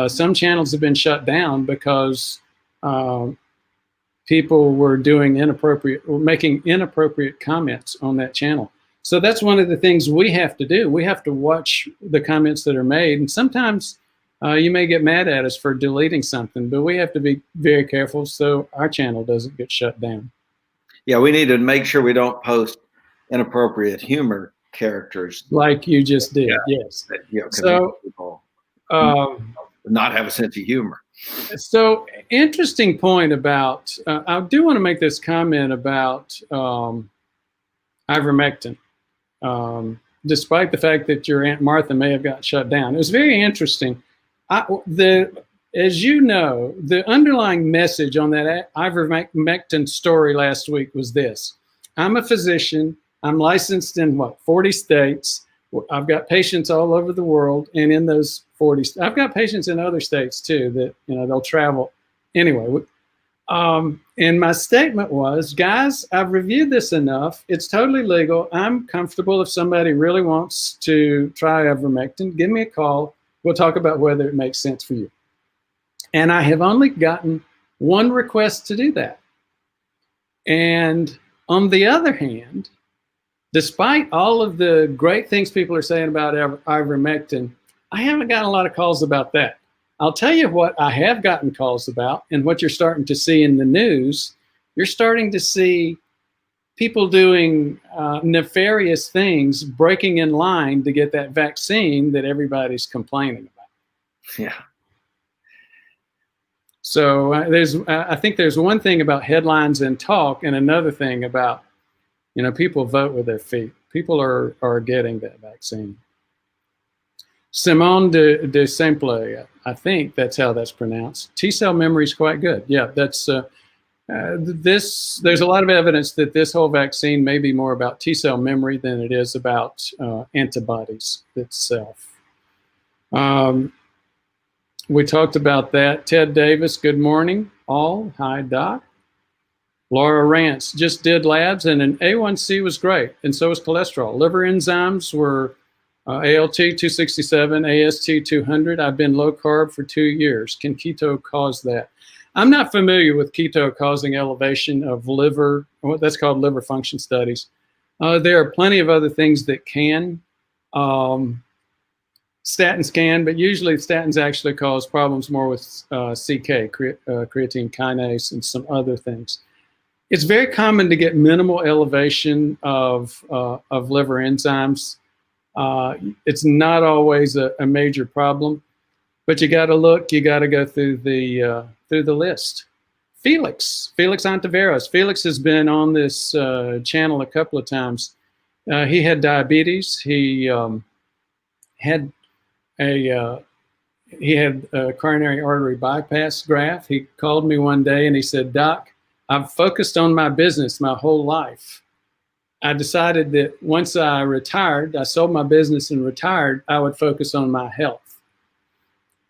Some channels have been shut down because people were making inappropriate comments on that channel. So that's one of the things we have to do. We have to watch the comments that are made. And sometimes you may get mad at us for deleting something, but we have to be very careful so our channel doesn't get shut down. Yeah, we need to make sure we don't post inappropriate humor characters like you just did. Yes. So people not have a sense of humor. So interesting point about I do want to make this comment about ivermectin, despite the fact that your Aunt Martha may have got shut down. It was very interesting. As you know, the underlying message on that ivermectin story last week was this: I'm a physician. I'm licensed in 40 states. I've got patients all over the world, and in those 40, I've got patients in other states too that they'll travel. Anyway, and my statement was, guys, I've reviewed this enough. It's totally legal. I'm comfortable. If somebody really wants to try ivermectin, give me a call. We'll talk about whether it makes sense for you. And I have only gotten one request to do that. And on the other hand, despite all of the great things people are saying about ivermectin, I haven't gotten a lot of calls about that. I'll tell you what I have gotten calls about, and what you're starting to see in the news. You're starting to see people doing nefarious things, breaking in line to get that vaccine that everybody's complaining about. Yeah. So I think there's one thing about headlines and talk, and another thing about people vote with their feet. People are getting that vaccine. Simone de Simple, I think that's how that's pronounced. T-cell memory is quite good. Yeah, that's there's a lot of evidence that this whole vaccine may be more about T-cell memory than it is about antibodies itself. We talked about that. Ted Davis, good morning, all. Hi, Doc. Laura Rance just did labs, and an A1C was great, and so was cholesterol. Liver enzymes were ALT 267, AST 200. I've been low carb for 2 years. Can keto cause that? I'm not familiar with keto causing elevation of liver, what that's called liver function studies. There are plenty of other things that can. Statins can, but usually statins actually cause problems more with CK, creatine kinase, and some other things. It's very common to get minimal elevation of liver enzymes. It's not always a major problem, but you got to look. You got to go through the list. Felix Ontiveros. Felix has been on this channel a couple of times. He had diabetes. He had a coronary artery bypass graft. He called me one day and he said, "Doc, I've focused on my business my whole life. I decided that once I retired, I sold my business and retired, I would focus on my health.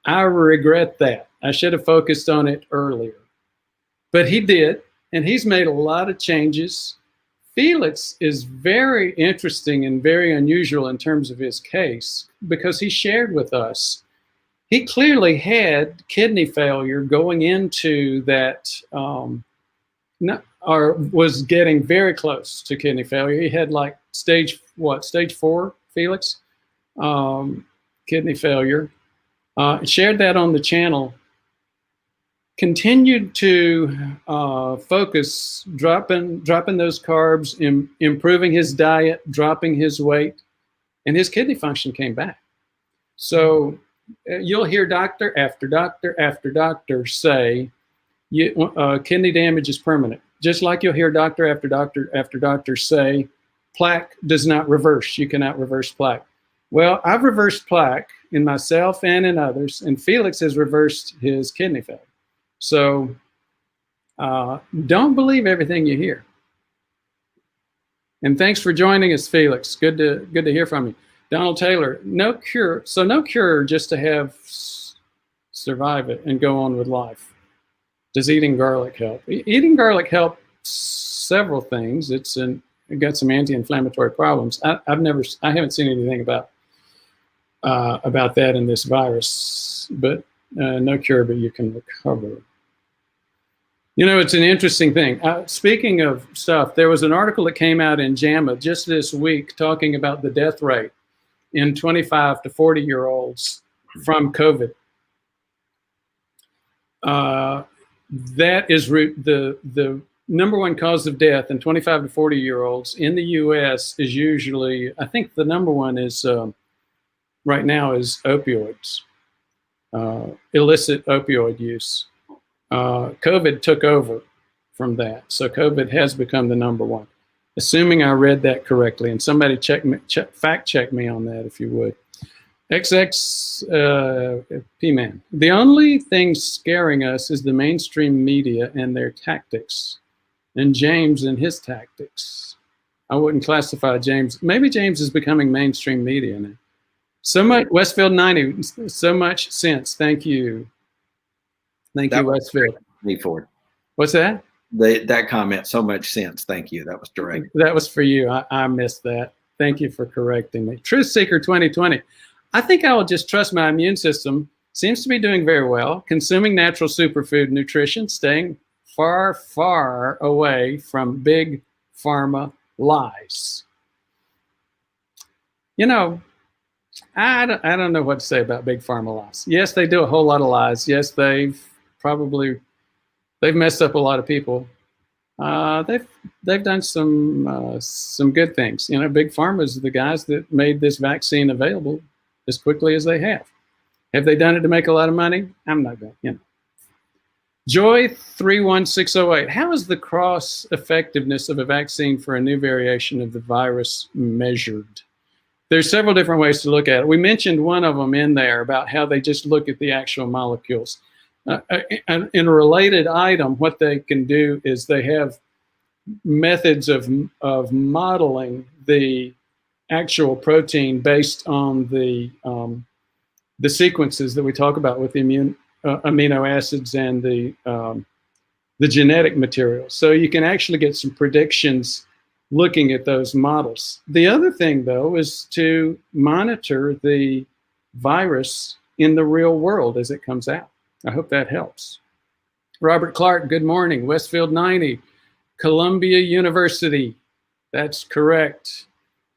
I regret that. I should have focused on it earlier." But he did, and he's made a lot of changes. Felix is very interesting and very unusual in terms of his case because he shared with us. He clearly had kidney failure going into that, or was getting very close to kidney failure. He had like stage 4, Felix? Kidney failure. Shared that on the channel. Continued to focus, dropping those carbs, improving his diet, dropping his weight, and his kidney function came back. So you'll hear doctor after doctor after doctor say kidney damage is permanent. Just like you'll hear doctor after doctor after doctor say plaque does not reverse. You cannot reverse plaque. Well, I've reversed plaque in myself and in others, and Felix has reversed his kidney failure. So don't believe everything you hear. And thanks for joining us, Felix. Good to hear from you. Donald Taylor, no cure. So no cure, just to survive it and go on with life. Does eating garlic help? Eating garlic helps several things. It got some anti-inflammatory problems. I haven't seen anything about that in this virus, but no cure, but you can recover. You know, it's an interesting thing. Speaking of stuff, there was an article that came out in JAMA just this week talking about the death rate in 25 to 40-year-olds from COVID. That is the number one cause of death in 25 to 40-year-olds in the U.S. is usually, I think the number one is right now is opioids, illicit opioid use. COVID took over from that. So COVID has become the number one. Assuming I read that correctly, and somebody fact check me on that if you would. XX P-Man. The only thing scaring us is the mainstream media and their tactics, and James and his tactics. I wouldn't classify James. Maybe James is becoming mainstream media now. So much, Westfield 90, so much sense. Thank you. Thank you, Westfield. Me for it. What's that? That comment, so much sense. Thank you. That was direct. That was for you. I missed that. Thank you for correcting me. Truth Seeker 2020. I think I will just trust my immune system. Seems to be doing very well. Consuming natural superfood nutrition, staying far, far away from big pharma lies. You know, I don't know what to say about big pharma lies. Yes, they do a whole lot of lies. Yes, they've messed up a lot of people. They've done some good things. You know, big pharma is the guys that made this vaccine available as quickly as they have. Have they done it to make a lot of money? I'm not going, you know. Joy 31608. How is the cross effectiveness of a vaccine for a new variation of the virus measured? There's several different ways to look at it. We mentioned one of them in there about how they just look at the actual molecules. In a related item, what they can do is they have methods of modeling the actual protein based on the sequences that we talk about with the amino acids and the genetic material. So you can actually get some predictions looking at those models. The other thing, though, is to monitor the virus in the real world as it comes out. I hope that helps. Robert Clark, good morning. Westfield 90, Columbia University. That's correct.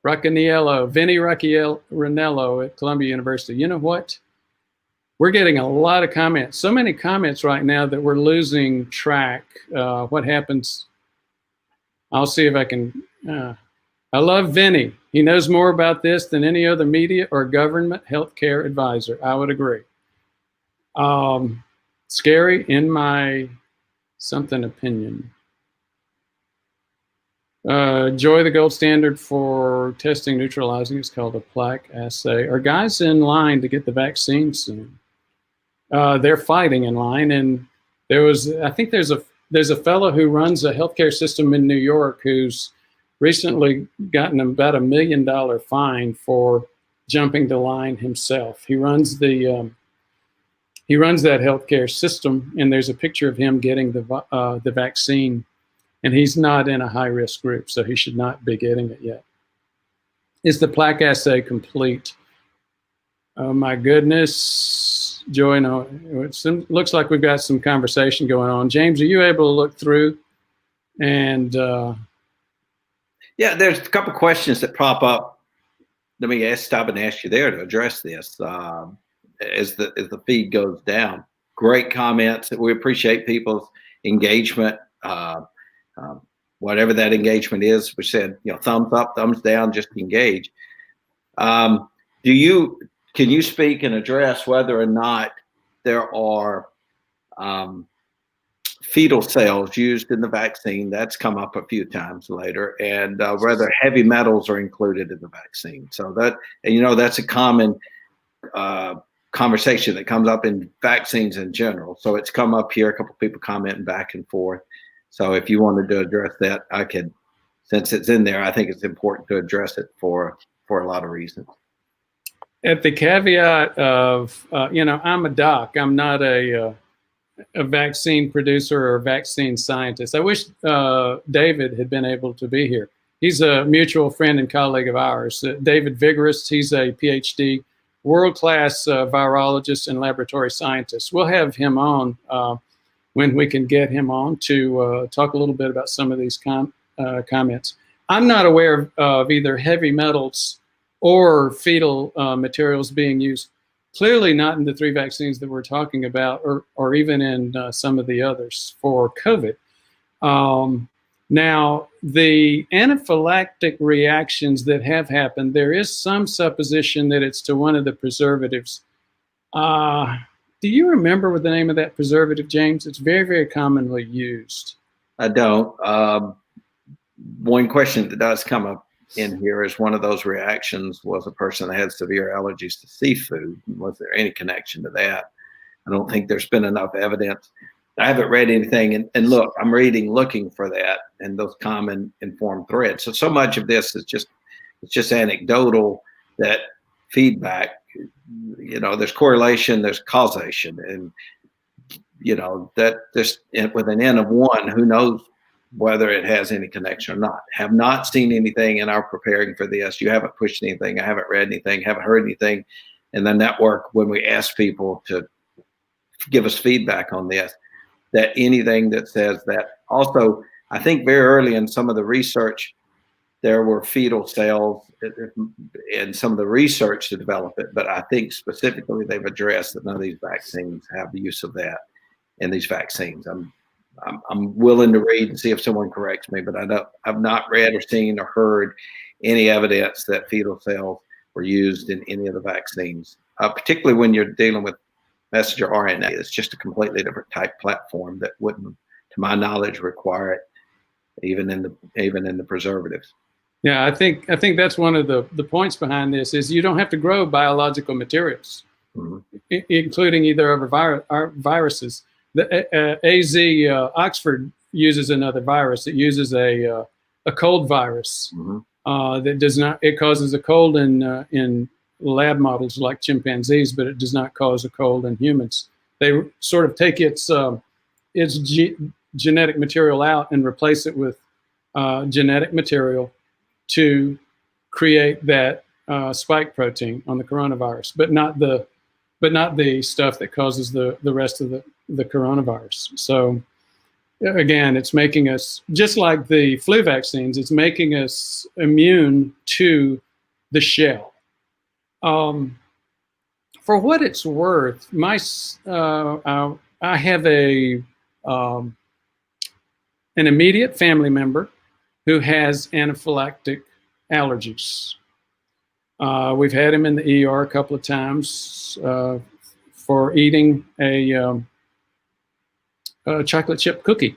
Racaniello, Vinny Racaniello at Columbia University. You know what? We're getting a lot of comments. So many comments right now that we're losing track. What happens? I'll see if I can. I love Vinny. He knows more about this than any other media or government healthcare advisor. I would agree. Scary in my something opinion. Joy, the gold standard for testing neutralizing is called a plaque assay. Are guys in line to get the vaccine soon? They're fighting in line, and I think there's a fellow who runs a healthcare system in New York who's recently gotten about $1 million fine for jumping the line himself. He runs that healthcare system, and there's a picture of him getting the vaccine, and he's not in a high-risk group, so he should not be getting it yet. Is the plaque assay complete? Oh my goodness, Joy, no, it looks like we've got some conversation going on. James, are you able to look through? And yeah, there's a couple questions that pop up. Let me stop and ask you there to address this as the feed goes down. Great comments. We appreciate people's engagement. Whatever that engagement is, we said, thumbs up, thumbs down, just engage. Can you speak and address whether or not there are fetal cells used in the vaccine? That's come up a few times later, and whether heavy metals are included in the vaccine. So that's a common conversation that comes up in vaccines in general. So it's come up here, a couple of people commenting back and forth. So if you wanted to address that, I could, since it's in there, I think it's important to address it for a lot of reasons. At the caveat of, I'm a doc. I'm not a vaccine producer or a vaccine scientist. I wish David had been able to be here. He's a mutual friend and colleague of ours. David Vigorous, he's a PhD, world-class virologist and laboratory scientist. We'll have him on when we can get him on to talk a little bit about some of these comments. I'm not aware of either heavy metals or fetal materials being used. Clearly not in the 3 vaccines that we're talking about, or even in some of the others for COVID. Now, the anaphylactic reactions that have happened, there is some supposition that it's to one of the preservatives. Do you remember what the name of that preservative, James? It's very, very commonly used. I don't. One question that does come up in here is one of those reactions was a person that had severe allergies to seafood. Was there any connection to that? I don't think there's been enough evidence. I haven't read anything, and look, I'm looking for that and those common informed threads. So much of this is just anecdotal, that feedback. There's correlation, there's causation, and that there's, with an N of 1, who knows whether it has any connection or not. Have not seen anything in our preparing for this. You haven't pushed anything. I haven't read anything, haven't heard anything. And the network, when we ask people to give us feedback on this, that anything that says that. Also, I think very early in some of the research, there were fetal cells in some of the research to develop it, but I think specifically they've addressed that none of these vaccines have the use of that in these vaccines. I'm willing to read and see if someone corrects me, but I've not read or seen or heard any evidence that fetal cells were used in any of the vaccines, particularly when you're dealing with messenger RNA. It's just a completely different type platform that wouldn't, to my knowledge, require it even in the preservatives. Yeah, I think that's one of the points behind this is you don't have to grow biological materials, including either of our viruses. The AZ Oxford uses another virus. It uses a cold virus that does not. It causes a cold in lab models like chimpanzees, but it does not cause a cold in humans. They sort of take its genetic material out and replace it with genetic material to create that spike protein on the coronavirus, but not the stuff that causes the rest of the coronavirus. So again, it's making us, just like the flu vaccines, it's making us immune to the shell. For what it's worth, I have an immediate family member who has anaphylactic allergies. We've had him in the ER a couple of times for eating a chocolate chip cookie.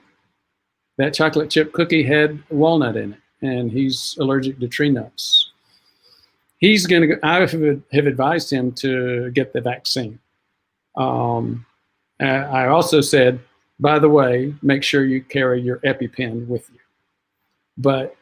That chocolate chip cookie had walnut in it, and he's allergic to tree nuts. He's going to. I have advised him to get the vaccine. I also said, by the way, make sure you carry your EpiPen with you. But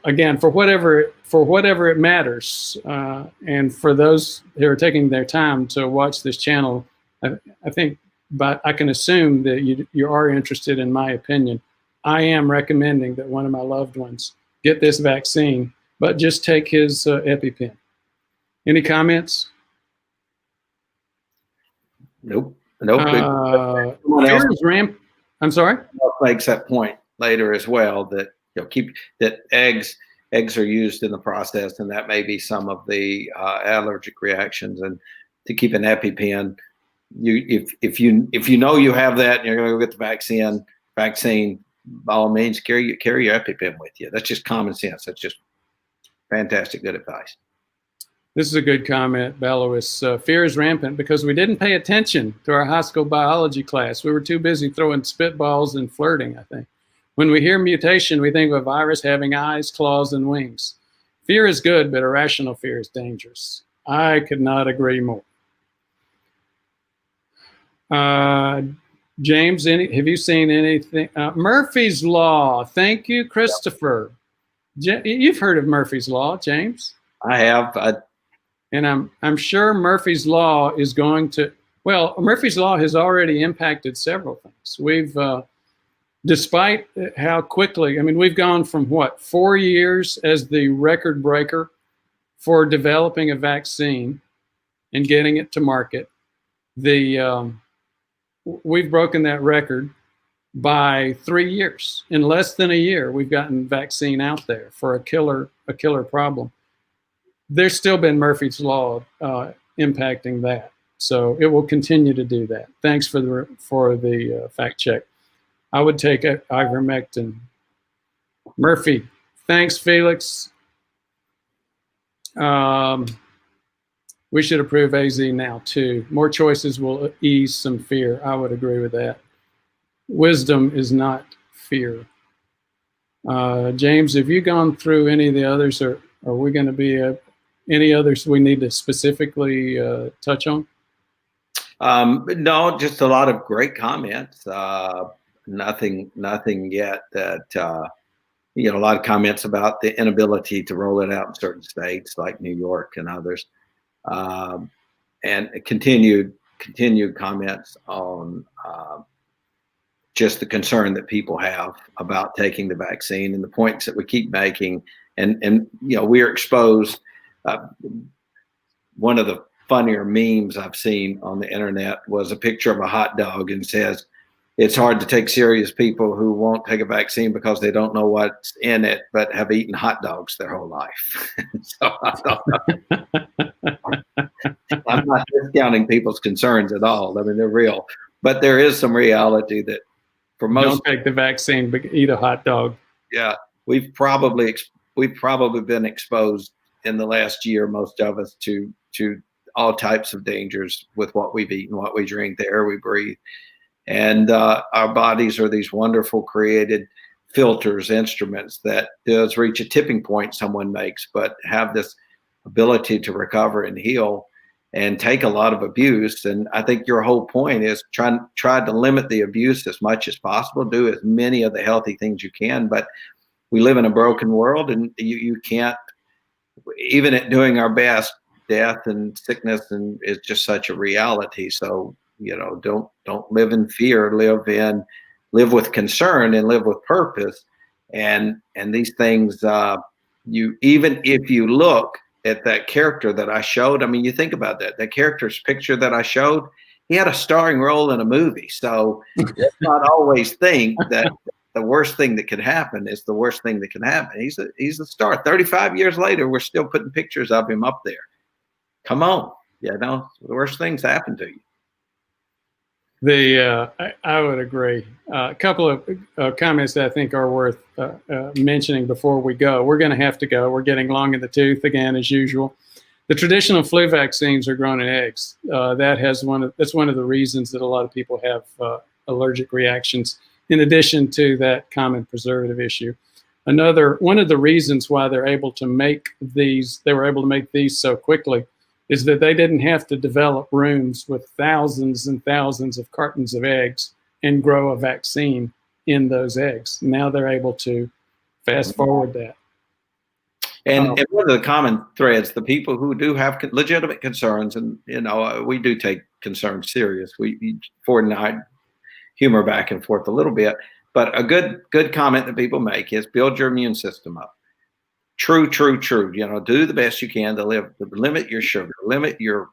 again, for whatever it matters, and for those who are taking their time to watch this channel, I think, but I can assume that you are interested in my opinion. I am recommending that one of my loved ones get this vaccine, but just take his EpiPen. Any comments? Nope. Fear is rampant. I'm sorry? Makes that point later as well, that that eggs are used in the process, and that may be some of the allergic reactions. And to keep an EpiPen, if you know you have that and you're going to go get the vaccine, by all means, carry your EpiPen with you. That's just common sense. That's just fantastic, good advice. This is a good comment, Belois. Fear is rampant because we didn't pay attention to our high school biology class. We were too busy throwing spitballs and flirting, I think. When we hear mutation, we think of a virus having eyes, claws, and wings. Fear is good, but irrational fear is dangerous. I could not agree more. James, have you seen anything? Murphy's Law. Thank you, Christopher. Yep. You've heard of Murphy's Law, James? I have. And I'm sure Murphy's Law is going to, well, Murphy's Law has already impacted several things. We've, despite how quickly, I mean, we've gone from 4 years as the record breaker for developing a vaccine and getting it to market. We've broken that record by 3 years. In less than a year, we've gotten vaccine out there for a killer problem. There's still been Murphy's Law impacting that, so it will continue to do that. Thanks for the fact check. I would take ivermectin. Murphy, thanks, Felix. We should approve AZ now too. More choices will ease some fear. I would agree with that. Wisdom is not fear. James, have you gone through any of the others, or are we going to be any others we need to specifically touch on? No, just a lot of great comments. Nothing yet that, a lot of comments about the inability to roll it out in certain states like New York and others. And continued comments on just the concern that people have about taking the vaccine and the points that we keep making. And we are exposed. One of the funnier memes I've seen on the internet was a picture of a hot dog and says, it's hard to take serious people who won't take a vaccine because they don't know what's in it, but have eaten hot dogs their whole life. So I'm not discounting people's concerns at all. I mean, they're real, but there is some reality that for most, don't take the vaccine, but eat a hot dog. Yeah, we've probably been exposed in the last year, most of us, to all types of dangers with what we've eaten, what we drink, the air we breathe. And our bodies are these wonderful created filters, instruments that does reach a tipping point someone makes, but have this ability to recover and heal and take a lot of abuse. And I think your whole point is try to limit the abuse as much as possible, do as many of the healthy things you can. But we live in a broken world, and you can't, even at doing our best, death and sickness and is just such a reality. So, don't live in fear, live with concern and live with purpose. and these things, you, even if you look at that character that I showed, I mean, you think about that, character's picture that I showed, he had a starring role in a movie. So let's not always think that the worst thing that could happen is the worst thing that can happen. He's a star. 35 years later, we're still putting pictures of him up there. Come on. You know, the worst things happen to you. I would agree. A couple of comments that I think are worth mentioning before we go. We're going to have to go. We're getting long in the tooth again, as usual. The traditional flu vaccines are grown in eggs. That's one of the reasons that a lot of people have allergic reactions, in addition to that common preservative issue. One of the reasons why they were able to make these so quickly is that they didn't have to develop rooms with thousands and thousands of cartons of eggs and grow a vaccine in those eggs. Now they're able to fast forward that. And one of the common threads, the people who do have legitimate concerns, and you know, we do take concerns serious. Ford and I humor back and forth a little bit, but a good comment that people make is build your immune system up. True. You know, do the best you can to limit your sugar, limit your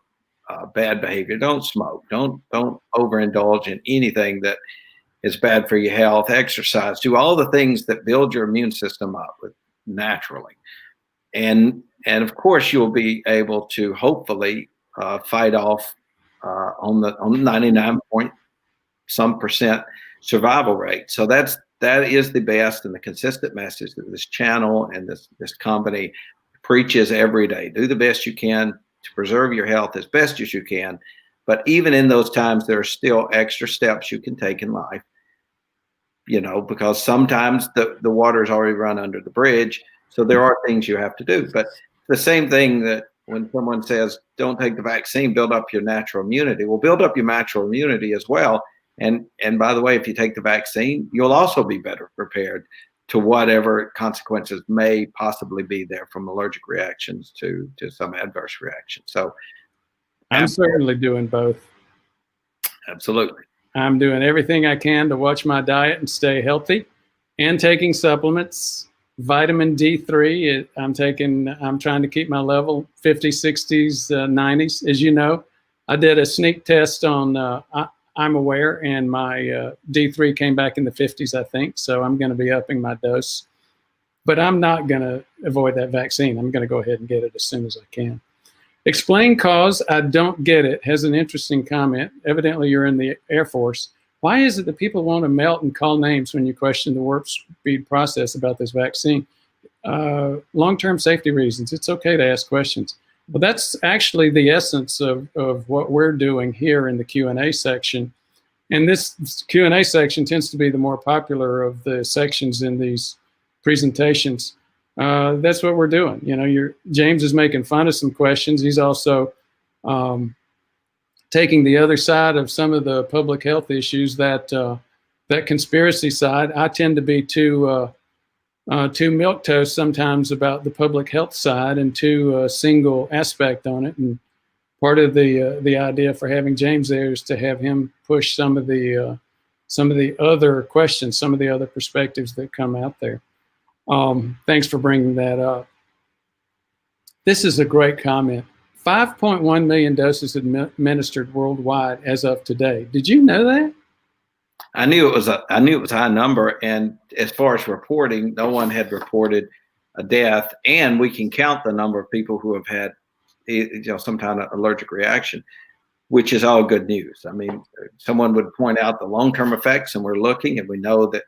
bad behavior. Don't smoke. Don't overindulge in anything that is bad for your health. Exercise. Do all the things that build your immune system up naturally. And of course, you'll be able to hopefully fight off on the 99% survival rate. So that is the best and the consistent message that this channel and this company preaches every day. Do the best you can to preserve your health as best as you can. But even in those times, there are still extra steps you can take in life, you know, because sometimes the water's already run under the bridge. So there are things you have to do. But the same thing that when someone says, don't take the vaccine, build up your natural immunity. Well, build up your natural immunity as well. And by the way, if you take the vaccine, you'll also be better prepared to whatever consequences may possibly be there, from allergic reactions to some adverse reactions. So I'm certainly doing both. Absolutely. I'm doing everything I can to watch my diet and stay healthy, and taking supplements. Vitamin D3, I'm trying to keep my level 50s, 60s, 90s. As you know, I did a sneak test on I'm Aware, and my D3 came back in the 50s, I think. So I'm going to be upping my dose. But I'm not going to avoid that vaccine. I'm going to go ahead and get it as soon as I can. Explain cause. I don't get it. Has an interesting comment. Evidently, you're in the Air Force. Why is it that people want to melt and call names when you question the warp speed process about this vaccine? Long-term safety reasons. It's okay to ask questions. Well, that's actually the essence of what we're doing here in the Q&A section. And this Q&A section tends to be the more popular of the sections in these presentations. That's what we're doing. You know, James is making fun of some questions. He's also taking the other side of some of the public health issues, that conspiracy side. I tend to be too milquetoast sometimes about the public health side, and too single aspect on it. And part of the idea for having James there is to have him push some of the other questions, some of the other perspectives that come out there. Thanks for bringing that up. This is a great comment. 5.1 million doses administered worldwide as of today. Did you know that? I knew it was a high number, and as far as reporting, no one had reported a death, and we can count the number of people who have had, you know, some kind of allergic reaction, which is all good news. I mean, someone would point out the long-term effects, and we're looking, and we know that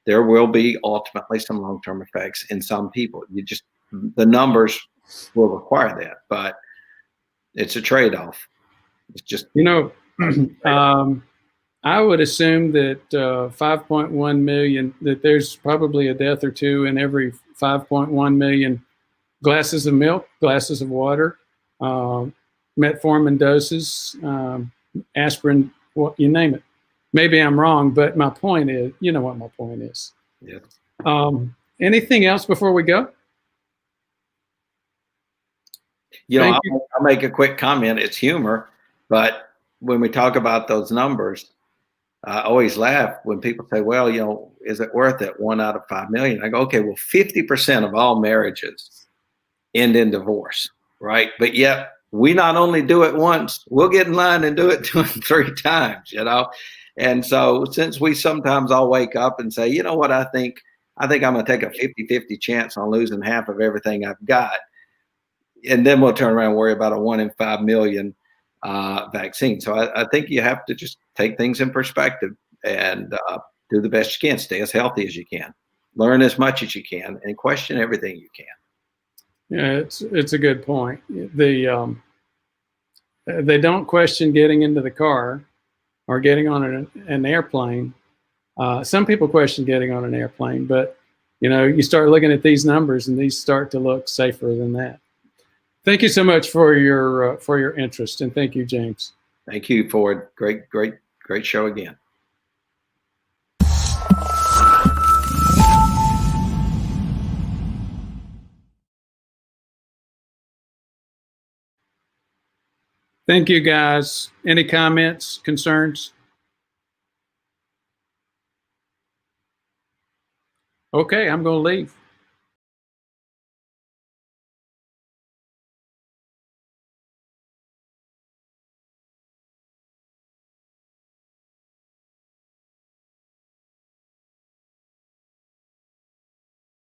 there will be ultimately some long-term effects in some people. The numbers will require that, but it's a trade-off. It's just, you know, I would assume that 5.1 million, that there's probably a death or two in every 5.1 million glasses of milk, glasses of water, metformin doses, aspirin, you name it. Maybe I'm wrong, but my point is, you know what my point is. Yeah. Anything else before we go? You know, I'll make a quick comment. It's humor, but when we talk about those numbers, I always laugh when people say, well, is it worth it? 1 out of 5 million. I go, okay, well, 50% of all marriages end in divorce, right? But yet we not only do it once, we'll get in line and do it 2 and 3 times, And so since we sometimes all wake up and say, you know what, I think I'm going to take a 50-50 chance on losing half of everything I've got. And then we'll turn around and worry about a 1 in 5 million vaccine. So I think you have to just take things in perspective and do the best you can. Stay as healthy as you can. Learn as much as you can and question everything you can. Yeah, it's a good point. They don't question getting into the car or getting on an airplane. Some people question getting on an airplane, but you start looking at these numbers and these start to look safer than that. Thank you so much for your interest, and thank you, James. Thank you, Ford. Great show again. Thank you, guys. Any comments, concerns? Okay, I'm going to leave.